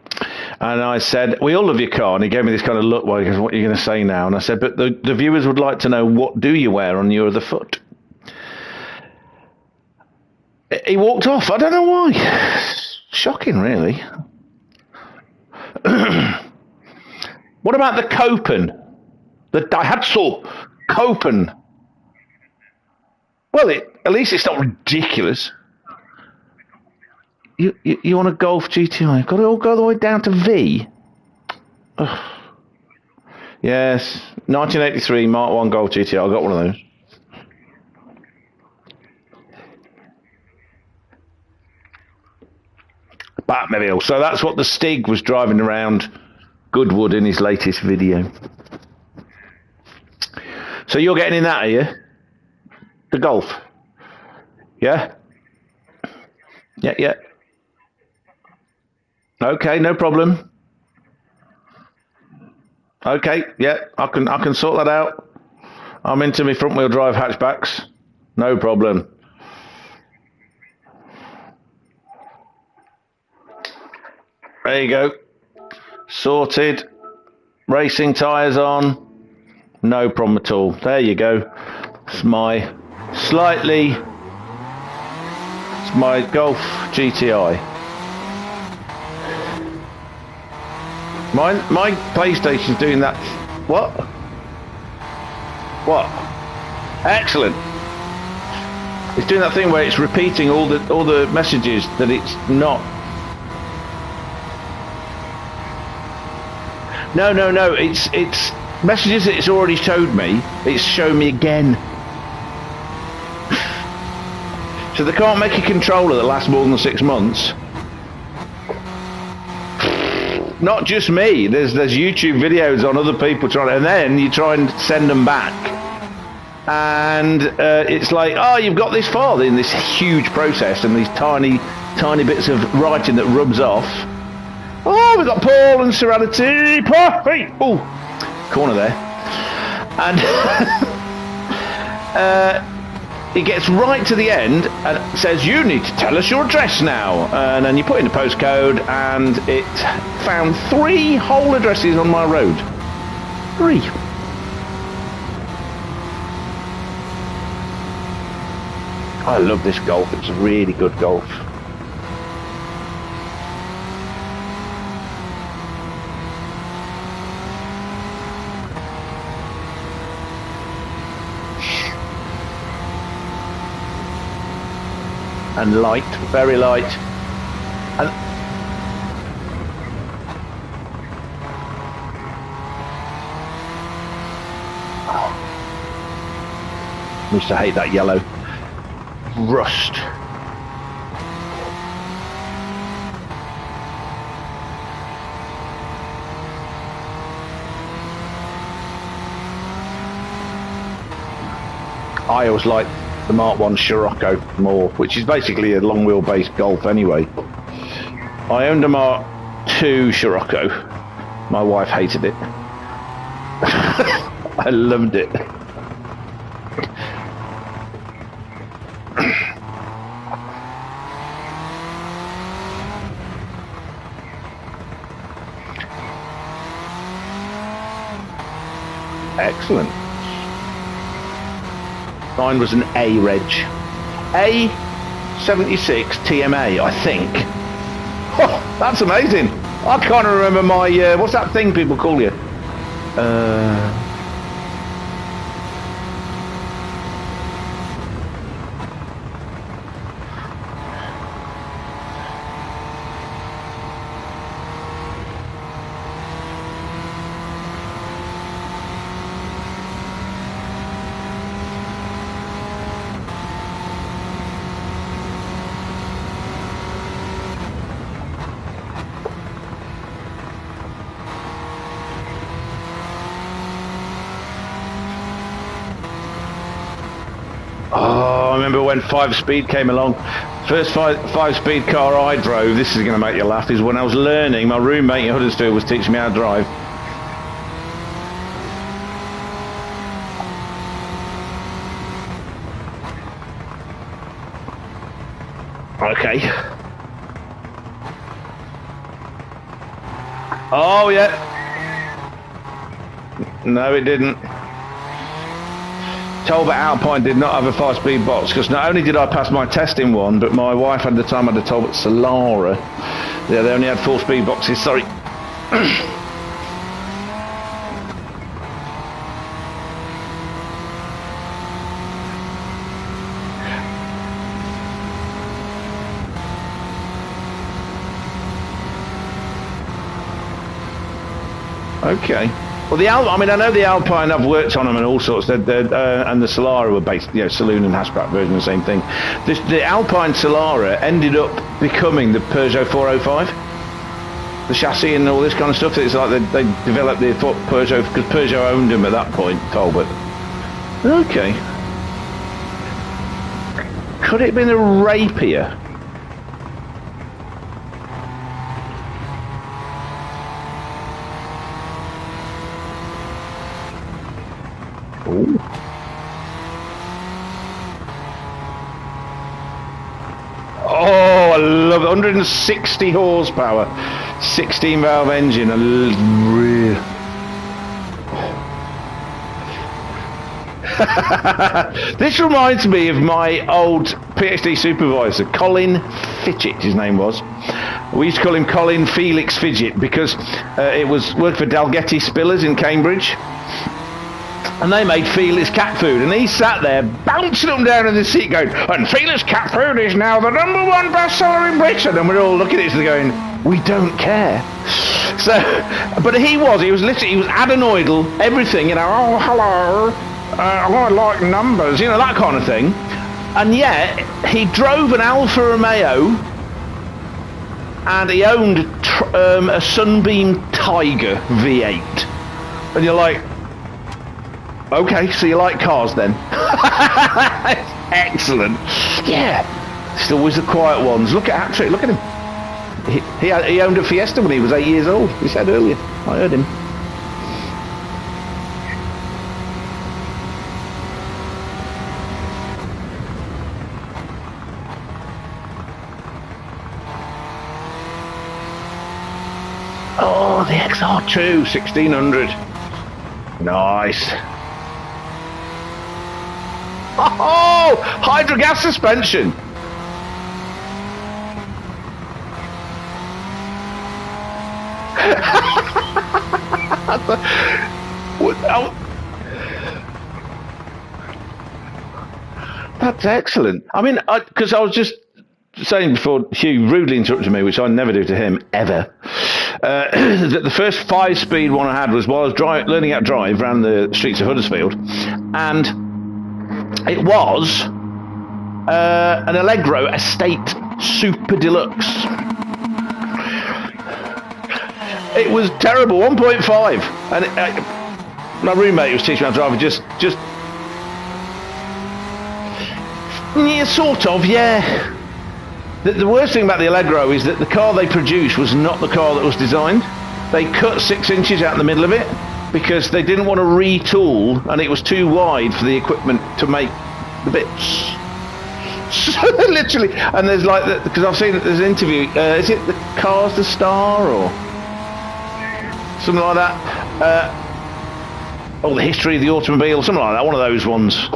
And I said, we all love your car. And he gave me this kind of look, well, he goes, what are you going to say now? And I said, but the viewers would like to know, what do you wear on your other foot? He walked off. I don't know why. Shocking, really. What about the Copen? The Daihatsu Copen? Well, at least it's not ridiculous. You want a Golf GTI? Got it all go the way down to V? Ugh. Yes, 1983 Mark 1 Golf GTI. I got one of those. Batmobile. So that's what the Stig was driving around Goodwood in his latest video. So you're getting in that, are you? The Golf? Yeah? Yeah. Okay, no problem. Okay, yeah, I can sort that out. I'm into my front wheel drive hatchbacks. No problem. There you go. Sorted. Racing tyres on. No problem at all. There you go. It's my Golf GTI. My PlayStation's doing that. What? Excellent. It's doing that thing where it's repeating all the messages that it's not. No. It's messages that it's already showed me. It's showing me again. So they can't make a controller that lasts more than 6 months. Not just me. There's YouTube videos on other people trying, and then you try and send them back, and it's like, oh, you've got this far in this huge process, and these tiny bits of writing that rubs off. Oh, we've got Paul and Serenity. Hey, oh, corner there, and it gets right to the end and says, you need to tell us your address now. And then you put in the postcode, and it found 3 whole addresses on my road. 3. I love this Golf. It's a really good Golf. And light, very light. And I used to hate that yellow. Rust. I always liked the Mark 1 Scirocco more, which is basically a long wheelbase Golf anyway. I owned a Mark 2 Scirocco. My wife hated it. I loved it. Excellent. Mine was an A reg. A76 TMA, I think. Oh, that's amazing. I can't remember my, what's that thing people call you? remember when 5-speed came along. First 5-speed car I drove, this is going to make you laugh, is when I was learning, my roommate in Huddersfield was teaching me how to drive. Okay. Oh, yeah. No, it didn't. Talbot Alpine did not have a 5-speed box, because not only did I pass my test in one, but my wife at the time had a Talbot Solara. Yeah, they only had 4-speed boxes, sorry. Okay. Well, I mean, I know the Alpine. I've worked on them and all sorts. And the Solara were based, saloon and hatchback version, the same thing. The Alpine Solara ended up becoming the Peugeot 405. The chassis and all this kind of stuff. It's like they developed the Peugeot because Peugeot owned them at that point. Talbot. Okay. Could it have been a Rapier? Ooh. Oh, I love it. 160 horsepower, 16 valve engine. This reminds me of my old PhD supervisor, Colin Fidget, his name was. We used to call him Colin Felix Fidget because it was worked for Dalgety Spillers in Cambridge. And they made Felix cat food, and he sat there bouncing them down in the seat going, and Felix cat food is now the #1 bestseller in Britain. And we're all looking at each other going, we don't care. So, but he was adenoidal, everything, oh, hello, I like numbers, that kind of thing. And yet, he drove an Alfa Romeo, and he owned a Sunbeam Tiger V8. And you're like, okay, so you like cars then? Excellent. Yeah. It's always the quiet ones. Look at Hatrick, look at him. He owned a Fiesta when he was 8 years old. He said earlier. I heard him. Oh, the XR2 1600. Nice. Oh, hydrogas suspension. That's excellent. I mean, because I was just saying before Hugh rudely interrupted me, which I never do to him ever. That the first 5-speed one I had was while I was learning how to drive around the streets of Huddersfield, and it was an Allegro Estate Super Deluxe. It was terrible, 1.5, and my roommate was teaching me how to drive. Just yeah, sort of, yeah. The worst thing about the Allegro is that the car they produced was not the car that was designed. They cut 6 inches out in the middle of it because they didn't want to retool, and it was too wide for the equipment to make the bits. So literally, and there's like, because I've seen that there's an interview, is it The Car's the Star or something like that? Or The History of the Automobile, something like that, one of those ones.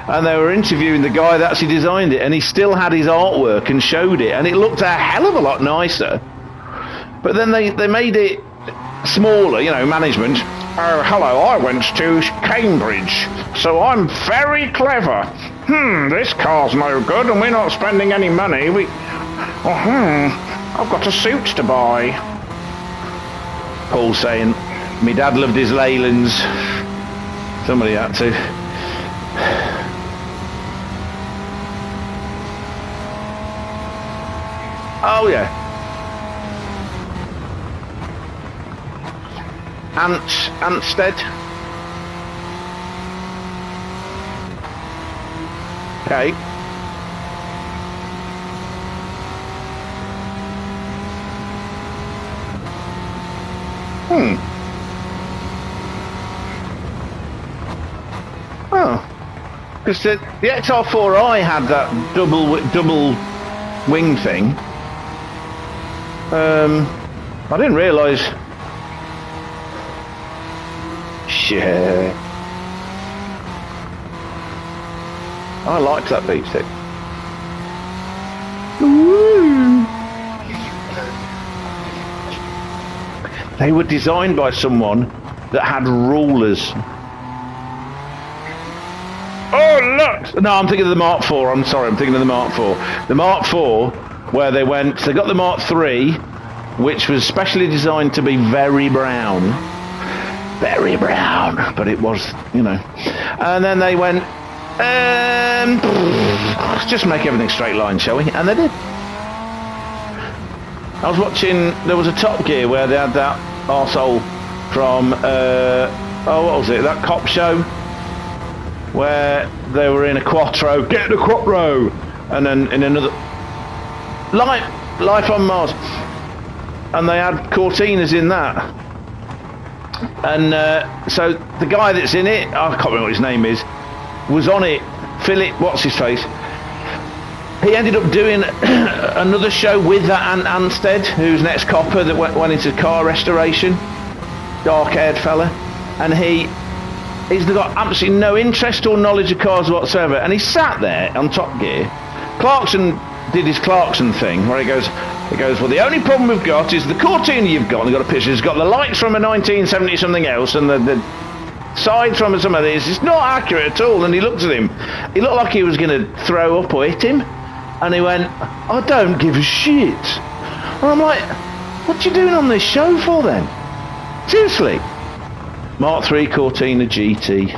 And they were interviewing the guy that actually designed it, and he still had his artwork and showed it, and it looked a hell of a lot nicer. But then they made it smaller, management. Oh, hello, I went to Cambridge, so I'm very clever. This car's no good, and we're not spending any money. I've got a suit to buy. Paul saying, me dad loved his Leylands. Somebody had to. Oh yeah. Anstead. Okay. Oh. Because the XR4i had that double wing thing. I didn't realise. Shit. I liked that beat stick. Woo. They were designed by someone that had rulers. Oh, look! No, I'm thinking of the Mark IV. I'm sorry, I'm thinking of the Mark IV. The Mark IV, where they got the Mark III, which was specially designed to be very brown. Very brown. But it was, you know. And then they went, let's just make everything straight line, shall we? And they did. I was watching, there was a Top Gear where they had that arsehole from, what was it, that cop show? Where they were in a Quattro, get the Quattro! And then in another, Life on Mars. And they had Cortinas in that. And so the guy that's in it, I can't remember what his name is, was on it, Philip, what's his face? He ended up doing another show with that Ant Anstead, who's an ex-copper that went into car restoration, dark-haired fella, and he's got absolutely no interest or knowledge of cars whatsoever, and he sat there on Top Gear. Clarkson did his Clarkson thing, where he goes, well, the only problem we've got is the Cortina you've got, and they've got a picture, it's got the lights from a 1970 something else, and the side from some of this, it's not accurate at all. And he looked at him, he looked like he was going to throw up or hit him, and he went, I don't give a shit. And I'm like, what you doing on this show for then? Seriously. Mark III Cortina GT.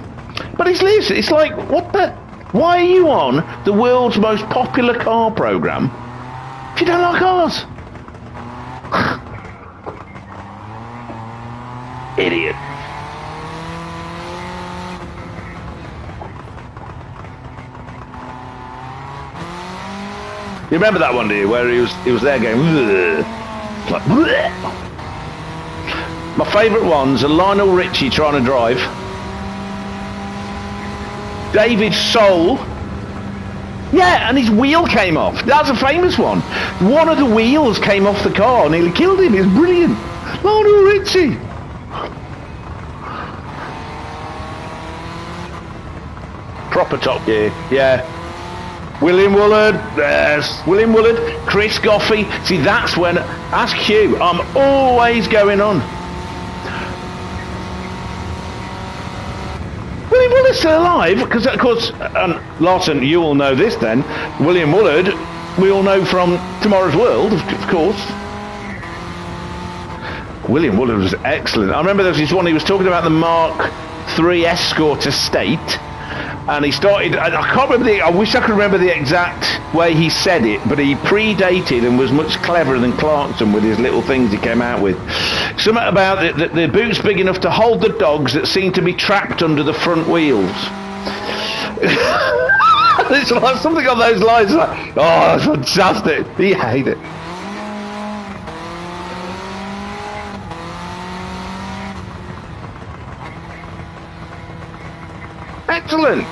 But it's like, what the, why are you on the world's most popular car programme if you don't like cars? Idiot. You remember that one, do you, where he was there going, bleh. Like, bleh. My favourite ones are Lionel Richie trying to drive, David Soul, yeah, and his wheel came off. That's a famous one. One of the wheels came off the car and nearly killed him. It's brilliant. Lionel Richie. Proper Top Gear, yeah. William Woolard, yes. William Woolard, Chris Goffey. See, that's when, ask Hugh, I'm always going on. William Woolard's still alive, because of course, Larson, you all know this then, William Woolard, we all know from Tomorrow's World, of course. William Woolard was excellent. I remember there was this one, he was talking about the Mark III Escort Estate. And he started, I can't remember I wish I could remember the exact way he said it, but he predated and was much cleverer than Clarkson with his little things he came out with. Something about the boot's big enough to hold the dogs that seem to be trapped under the front wheels. It's like something on those lines, like, oh, that's fantastic. He hated it. Excellent.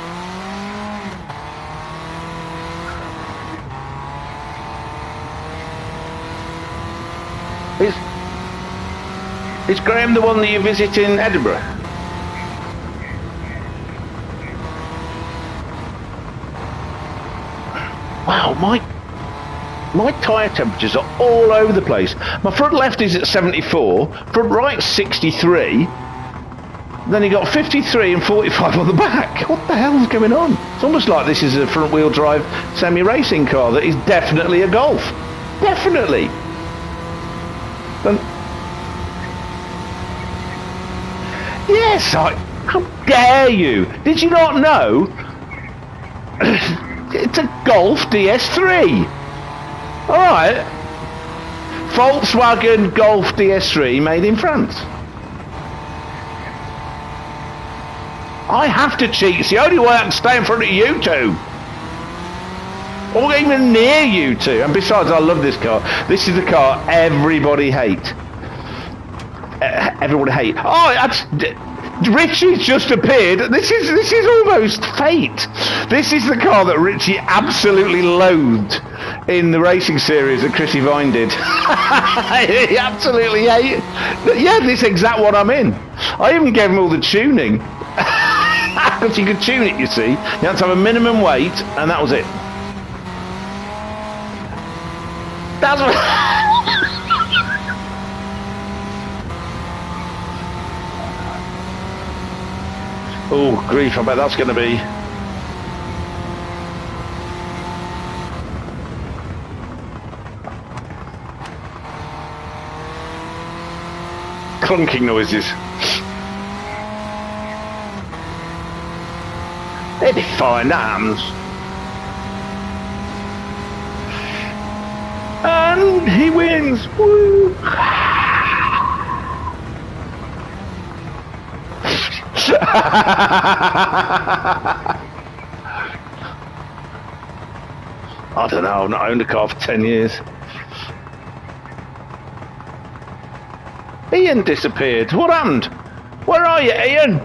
Is Graham the one that you visit in Edinburgh? Wow, my tyre temperatures are all over the place. My front left is at 74, front right 63. Then you got 53 and 45 on the back. What the hell's going on? It's almost like this is a front-wheel drive semi-racing car that is definitely a Golf. Definitely. And yes, how dare you? Did you not know? It's a Golf DS3. All right. Volkswagen Golf DS3 made in France. I have to cheat. It's the only way I can stay in front of you two. Or even near you two. And besides, I love this car. This is the car everybody hates. everyone hate. Oh, Richie's just appeared. This is almost fate. This is the car that Richie absolutely loathed in the racing series that Chrissy Vine did. He absolutely hated. Yeah, this exact one I'm in. I even gave him all the tuning. Because you could tune it, you see. You had to have a minimum weight, and that was it. That's what... Oh, grief, I bet that's going to be... clunking noises. They'd be fine, that happens. And he wins! Woo! I don't know, I've not owned a car for 10 years. Ian disappeared. What happened? Where are you, Ian?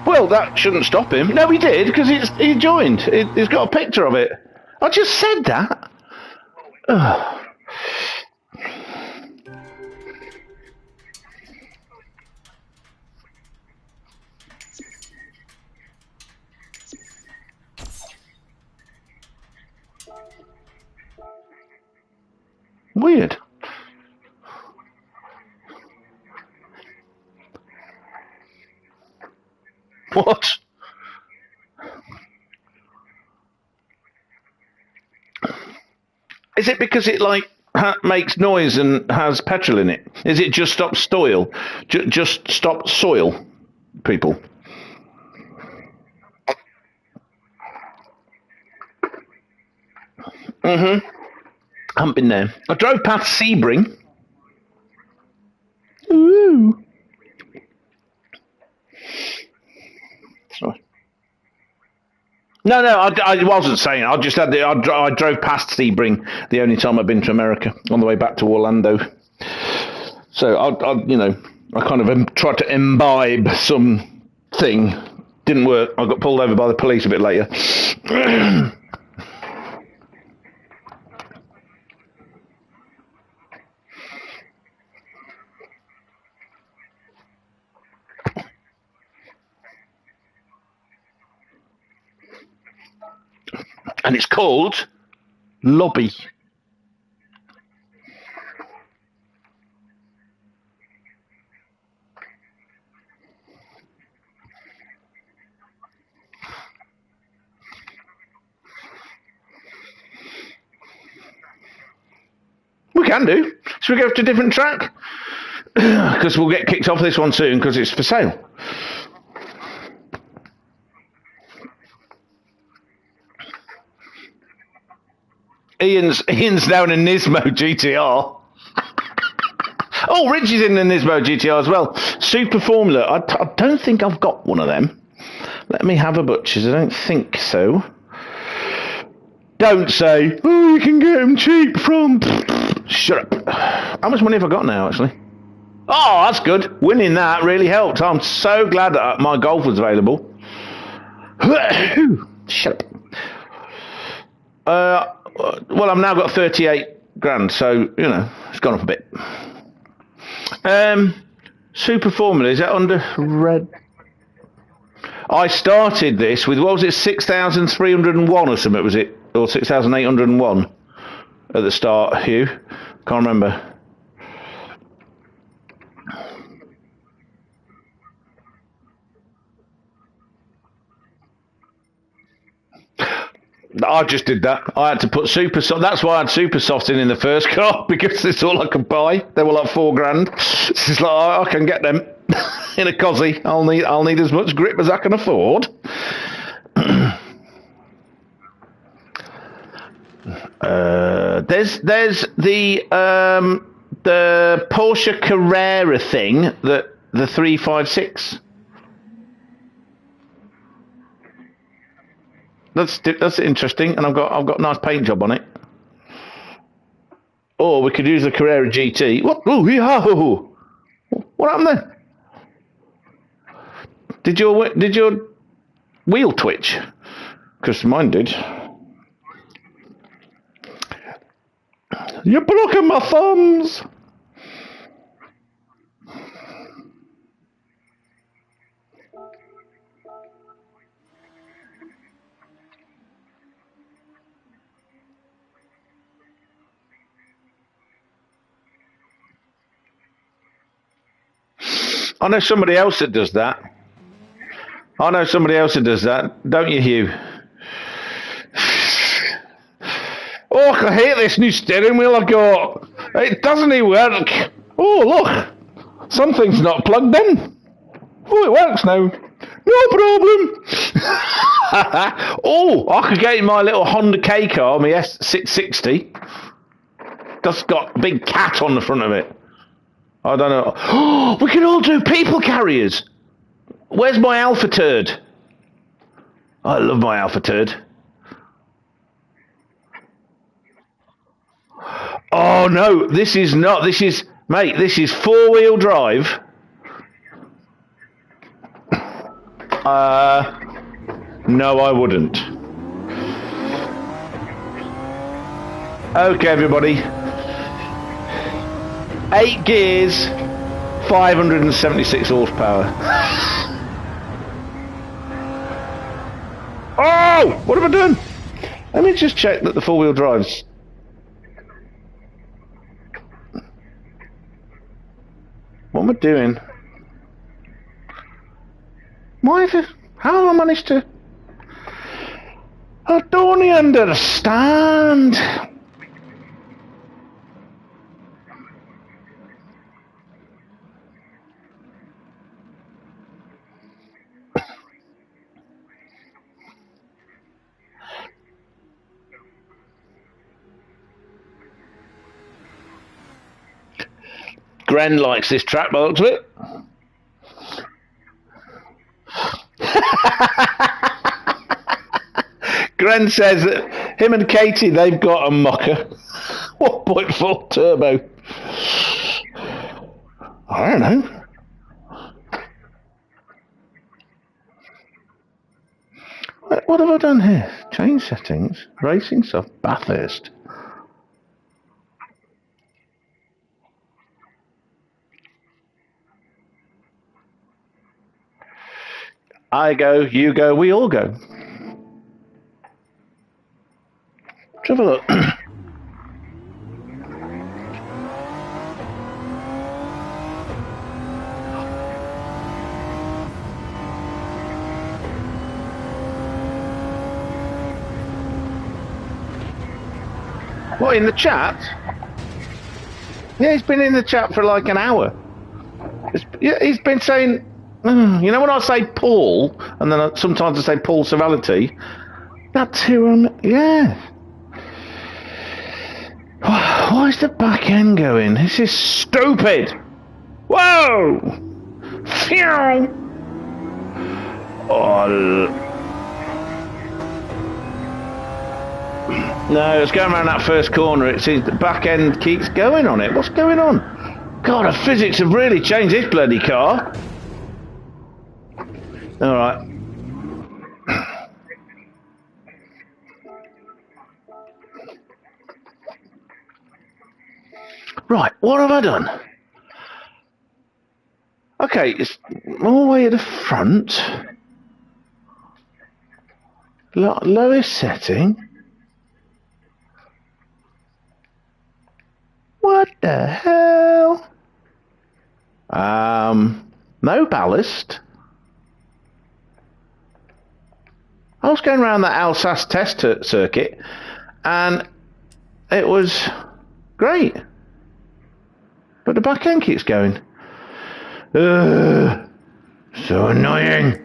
Well, that shouldn't stop him. No, he did, because he joined. He's got a picture of it. I just said that. Ugh. Weird. What? Is it because it like makes noise and has petrol in it? Is it just stop soil? Just stop soil, people. I haven't been there. I drove past Sebring. Ooh. Sorry. No, I wasn't saying. I just had I drove past Sebring the only time I've been to America on the way back to Orlando. So I kind of tried to imbibe something. Didn't work. I got pulled over by the police a bit later. And it's called Lobby. We can do. Should we go to a different track? Because we'll get kicked off this one soon because it's for sale. Ian's now in a Nismo GTR. Oh, Richie's in the Nismo GTR as well. Super Formula. I don't think I've got one of them. Let me have a butcher's. I don't think so. Don't say, oh, you can get them cheap from... Shut up. How much money have I got now, actually? Oh, that's good. Winning that really helped. I'm so glad that my Golf was available. Shut up. Well, I've now got 38 grand, so, it's gone up a bit. Super Formula, is that under red? I started this with, what was it, 6,301 or something, was it? Or 6,801 at the start, Hugh? Can't remember. I just did that. I had to put super soft. That's why I had super soft in the first car, because it's all I could buy. They were like $4 grand. It's just like, I can get them in a cosy. I'll need as much grip as I can afford. There's the Porsche Carrera thing, the 356. That's interesting, and I've got a nice paint job on it. Or we could use the Carrera GT. What? Oh, yeah. What happened then? Did your wheel twitch? Because mine did. You're blocking my thumbs. I know somebody else that does that. Don't you, Hugh? Oh, I hate this new steering wheel I got. It doesn't even work. Oh, look. Something's not plugged in. Oh, it works now. No problem. Oh, I could get in my little Honda K car, my S660. That's got a big cat on the front of it. I don't know. Oh, we can all do people carriers. Where's my Alpha Turd? I love my Alpha Turd. Oh no, this is not. This is, mate, this is four-wheel drive. No, I wouldn't. Okay, everybody. 8 gears, 576 horsepower. Oh, what have I done? Let me just check that the four-wheel drive's. What am I doing? How have I managed to? I don't understand. Gren likes this track by the looks of it. Gren says that him and Katie, they've got a mucker. 1.4 turbo. I don't know. What have I done here? Change settings, racing stuff, Bathurst. I go, you go, we all go. Let's have a look. What, in the chat? Yeah, he's been in the chat for like an hour. He's been saying, you know when I say Paul, and then sometimes I say Paul Civility, that's who I'm, yeah. Why is the back end going? This is stupid. Whoa! Phew! Oh. No, it's going around that first corner. It seems the back end keeps going on it. What's going on? God, the physics have really changed this bloody car. All right. Right, what have I done? Okay, it's all the way at the front. Lowest setting. What the hell? No ballast. I was going around that Alsace test circuit, and it was great. But the back end keeps going. So annoying.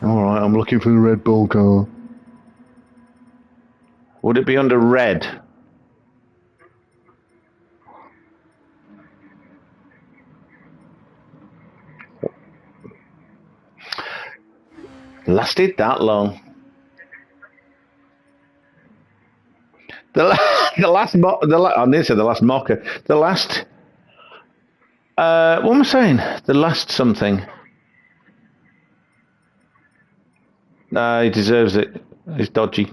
Alright, I'm looking for the Red Bull car. Would it be under red? lasted that long. I didn't say the last mocker. The last. What am I saying? The last something. No, he deserves it. He's dodgy.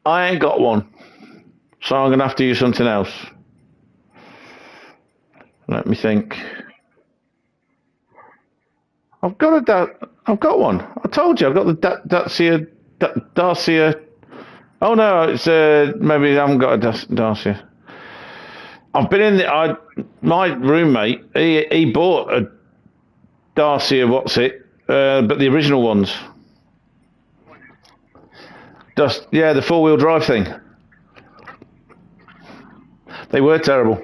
I ain't got one, so I'm gonna have to use something else. Let me think. I've got one. I told you I've got the Dacia. Oh no, it's maybe I haven't got a Dacia. I've been in my roommate. He bought a Dacia. What's it? But the original ones. The 4-wheel drive thing. They were terrible.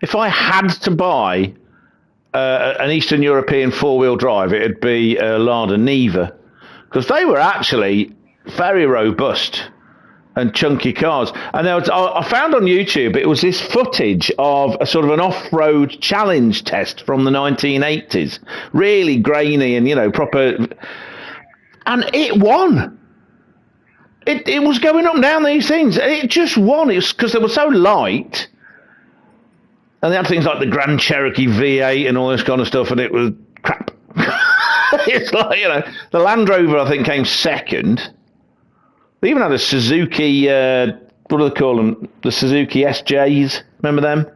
If I had to buy an Eastern European 4-wheel drive, it'd be Lada Niva, because they were actually very robust and chunky cars. And I found on YouTube it was this footage of a sort of an off-road challenge test from the 1980s, really grainy and proper, and it won. It was going up and down these things. It just won. It was because they were so light. And they had things like the Grand Cherokee V8 and all this kind of stuff, and it was crap. It's like, the Land Rover, I think, came second. They even had a Suzuki, what do they call them? The Suzuki SJs. Remember them?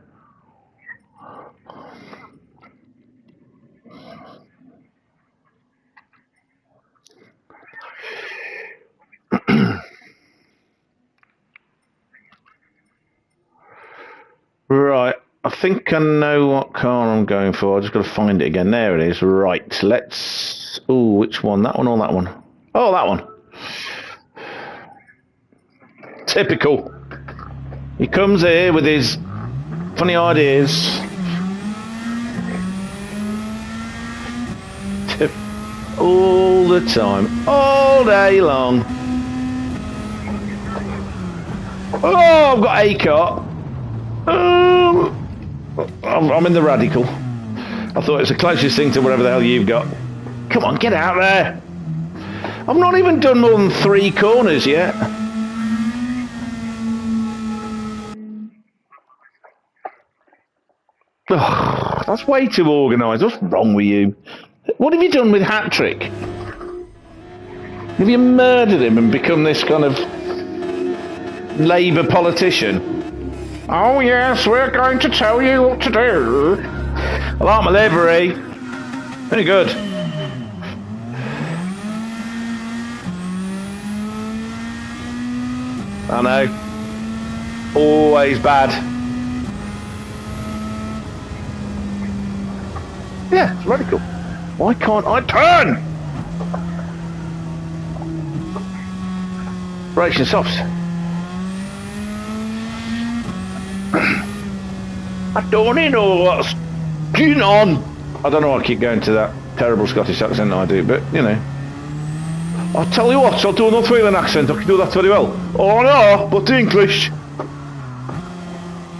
Right. I think I know what car I'm going for. I just got to find it again. There it is. Right. Let's. Oh, which one? That one or that one? Oh, that one. Typical. He comes here with his funny ideas. All the time. All day long. Oh, I've got a car. I'm in the Radical. I thought it's the closest thing to whatever the hell you've got. Come on, get out there. I've not even done more than 3 corners yet. Oh, that's way too organised. What's wrong with you? What have you done with Hatrick? Have you murdered him and become this kind of Labour politician? Oh yes, we're going to tell you what to do. I like my livery. Very good. I know. Always bad. Yeah, it's radical. Why can't I turn? Brakes and softs. I don't know what's going on. I don't know why I keep going to that terrible Scottish accent I do, but I'll tell you what, I'll do a North Wales accent. I can do that very well. Oh no, but English.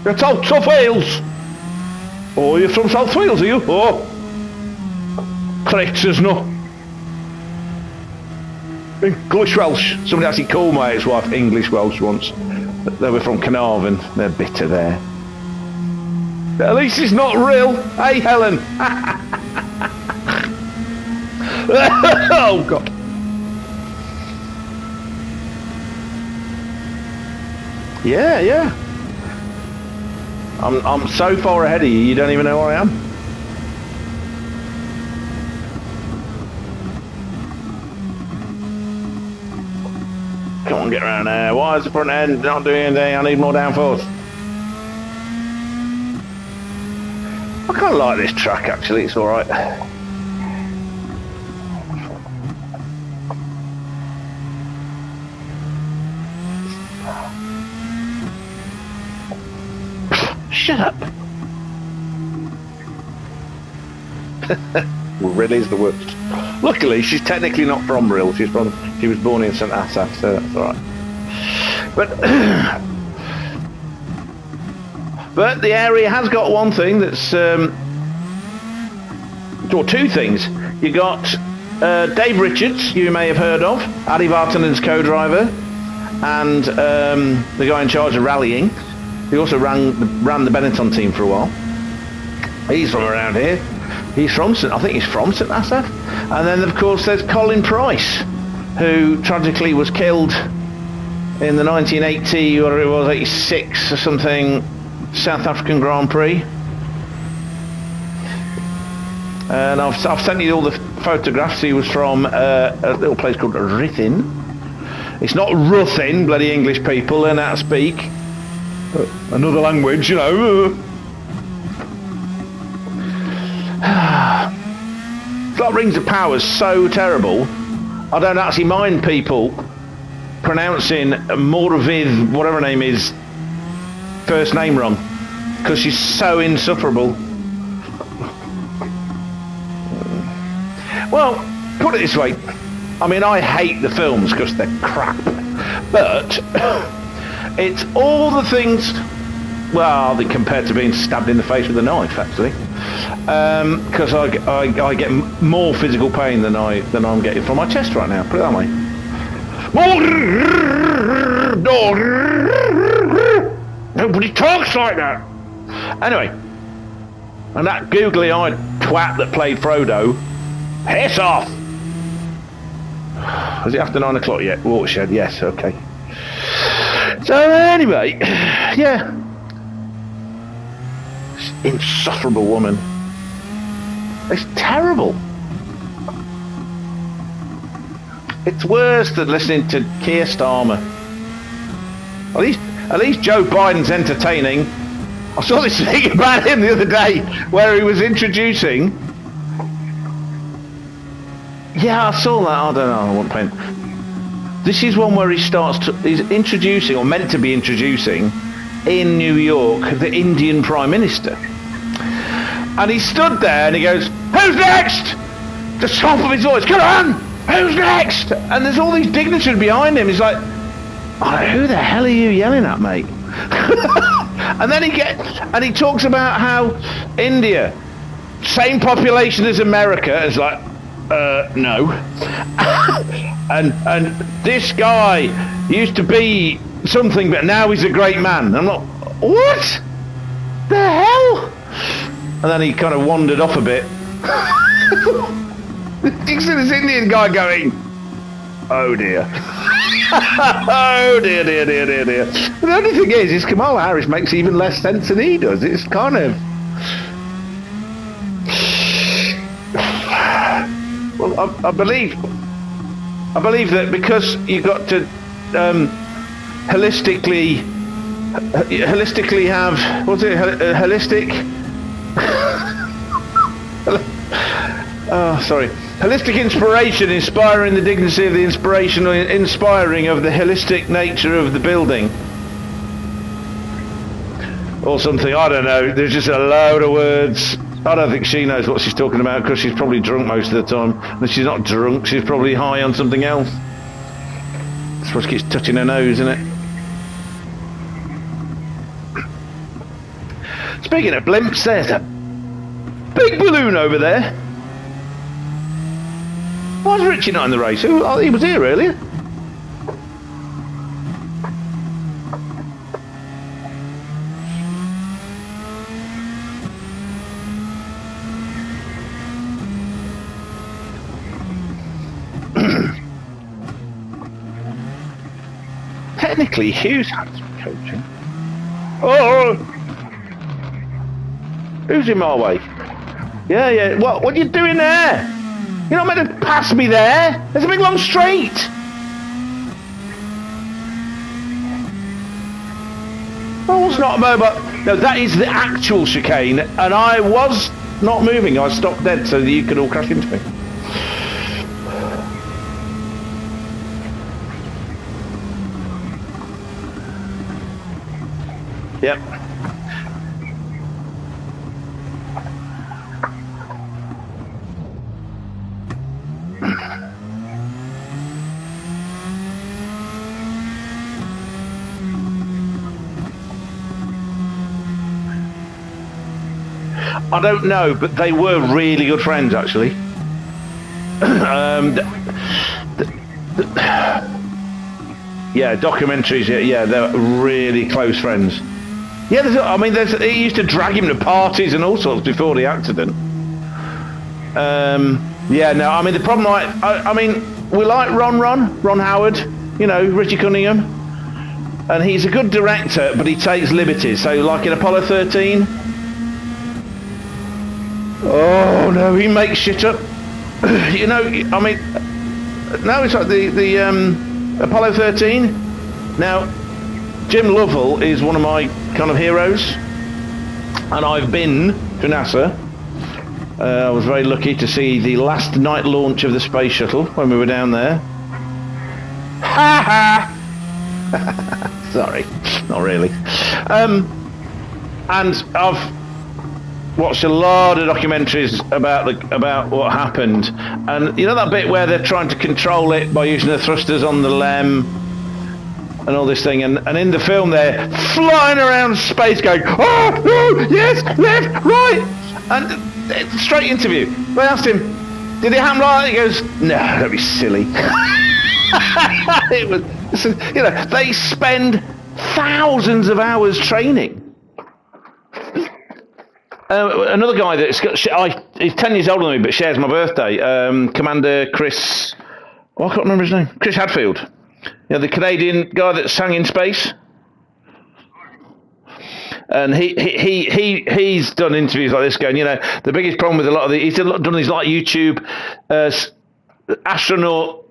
You're South Wales. Oh, you're from South Wales, are you? Oh, correct, there's no English Welsh. Somebody actually called my ex-wife English Welsh once. They were from Carnarvon. They're bitter there. At least it's not real. Hey, Helen. Oh, God. Yeah. I'm so far ahead of you, you don't even know where I am. Come on, get around there. Why is the front end not doing anything? I need more downforce. I kind of like this track, actually. It's alright. Shut up. Ridley's the worst. Luckily, she's technically not from Rill. She was born in St Asaph, so that's all right. But the area has got one thing that's, or two things. You got Dave Richards, you may have heard of, Adi Vartanen's co-driver, and the guy in charge of rallying. He also ran the Benetton team for a while. He's from around here. I think he's from St Asaph. And then, of course, there's Colin Price, who tragically was killed in the 1980, or it was 86 or something, South African Grand Prix. And I've sent you all the photographs. He was from a little place called Ruthin. It's not Ruthin, bloody English people, learn how to speak another language, you know. That Rings of Power is so terrible. I don't actually mind people pronouncing Moravid, whatever her name is, first name wrong, because she's so insufferable. Well, put it this way, I mean, I hate the films because they're crap, but it's all the things, well, compared to being stabbed in the face with a knife, actually, because I get more physical pain than I'm getting from my chest right now, put it that way. Nobody talks like that. Anyway, and that googly-eyed twat that played Frodo, piss off. Is it after 9 o'clock yet? Watershed, yes, okay. So anyway, yeah, insufferable woman. It's terrible. It's worse than listening to Keir Starmer. At least Joe Biden's entertaining. I saw this thing about him the other day where he was introducing. Yeah, I saw that. I don't know. I won't paint. This is one where he's introducing, or meant to be introducing, in New York, the Indian Prime Minister. And he stood there and he goes, "Who's next?" The top of his voice, "Come on, who's next?" And there's all these dignitaries behind him. He's like, "Oh, who the hell are you yelling at, mate?" And then he talks about how India, same population as America, is like, no. and this guy used to be something, but now he's a great man. I'm like, what the hell? And then he kind of wandered off a bit. You see this Indian guy going, "Oh dear." Oh dear, dear, dear, dear, dear. The only thing is Kamala Harris makes even less sense than he does. It's kind of... Well, I believe that because you've got to holistically have, what's it, holistic? Oh, sorry. Holistic inspiration, inspiring the dignity of the inspiration, or inspiring of the holistic nature of the building. Or something, I don't know. There's just a load of words. I don't think she knows what she's talking about because she's probably drunk most of the time. And she's not drunk, she's probably high on something else. I suppose she keeps touching her nose, isn't it? Speaking of blimps, there's a big balloon over there. Why was Richie not in the race? He was here earlier. Technically, Hugh's coaching. Oh! Who's in my way? Yeah. What are you doing there? You're not meant to pass me there. There's a big long straight. I was not mobile. No, that is the actual chicane, and I was not moving. I stopped dead so that you could all crash into me. Yep. I don't know, but they were really good friends, actually. Yeah, documentaries. Yeah, they're really close friends. Yeah, I mean, he used to drag him to parties and all sorts before the accident. Yeah, no, I mean, the problem, I mean, we like Ron Howard, you know, Richie Cunningham, and he's a good director, but he takes liberties. So, like in Apollo 13, oh no, he makes shit up. You know, I mean, no, it's like the Apollo 13. Now, Jim Lovell is one of my kind of heroes, and I've been to NASA. I was very lucky to see the last night launch of the space shuttle when we were down there. Ha ha! Sorry, not really. And I've watched a lot of documentaries about what happened, and you know that bit where they're trying to control it by using the thrusters on the LEM and all this thing, and in the film they're flying around space going, oh no, yes, left, right, and straight interview. They asked him, did it happen like that? He goes, no, don't be silly. It was, you know, they spend thousands of hours training. Another guy that's got, he's 10 years older than me, but shares my birthday. Commander Chris, I can't remember his name. Chris Hadfield. You know, the Canadian guy that sang in space. And he's done interviews like this, going, you know, the biggest problem with a lot of he's done these like YouTube astronaut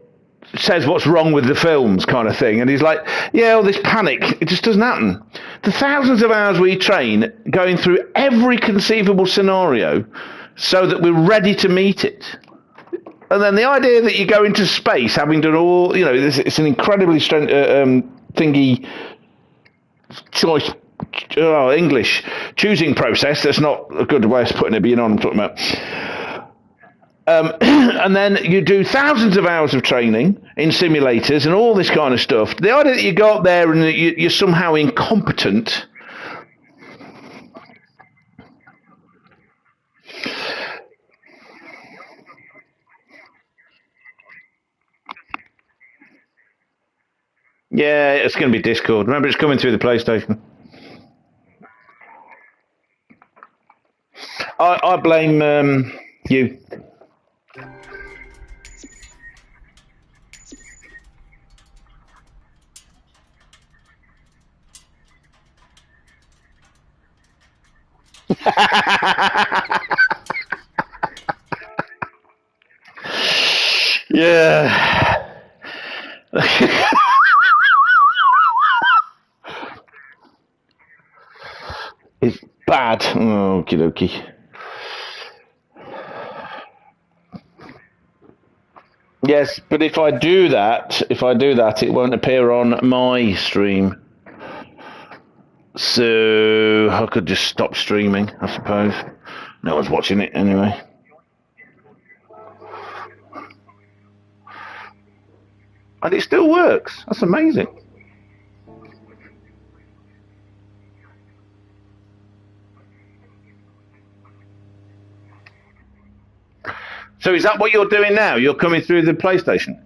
says what's wrong with the films kind of thing, and he's like, yeah, all this panic, it just doesn't happen. The thousands of hours we train going through every conceivable scenario so that we're ready to meet it. And then the idea that you go into space having done all, you know, it's an incredibly thingy choice. English choosing process. That's not a good way of putting it, but you know what I'm talking about. And then you do thousands of hours of training in simulators and all this kind of stuff. The idea that you go up there and you're somehow incompetent. Yeah, it's going to be Discord. Remember, it's coming through the PlayStation. I blame you. Yeah. It's bad. Oh, okie dokie. Yes, but if I do that, it won't appear on my stream. So I could just stop streaming, I suppose. No one's watching it anyway. And it still works. That's amazing. So is that what you're doing now? You're coming through the PlayStation?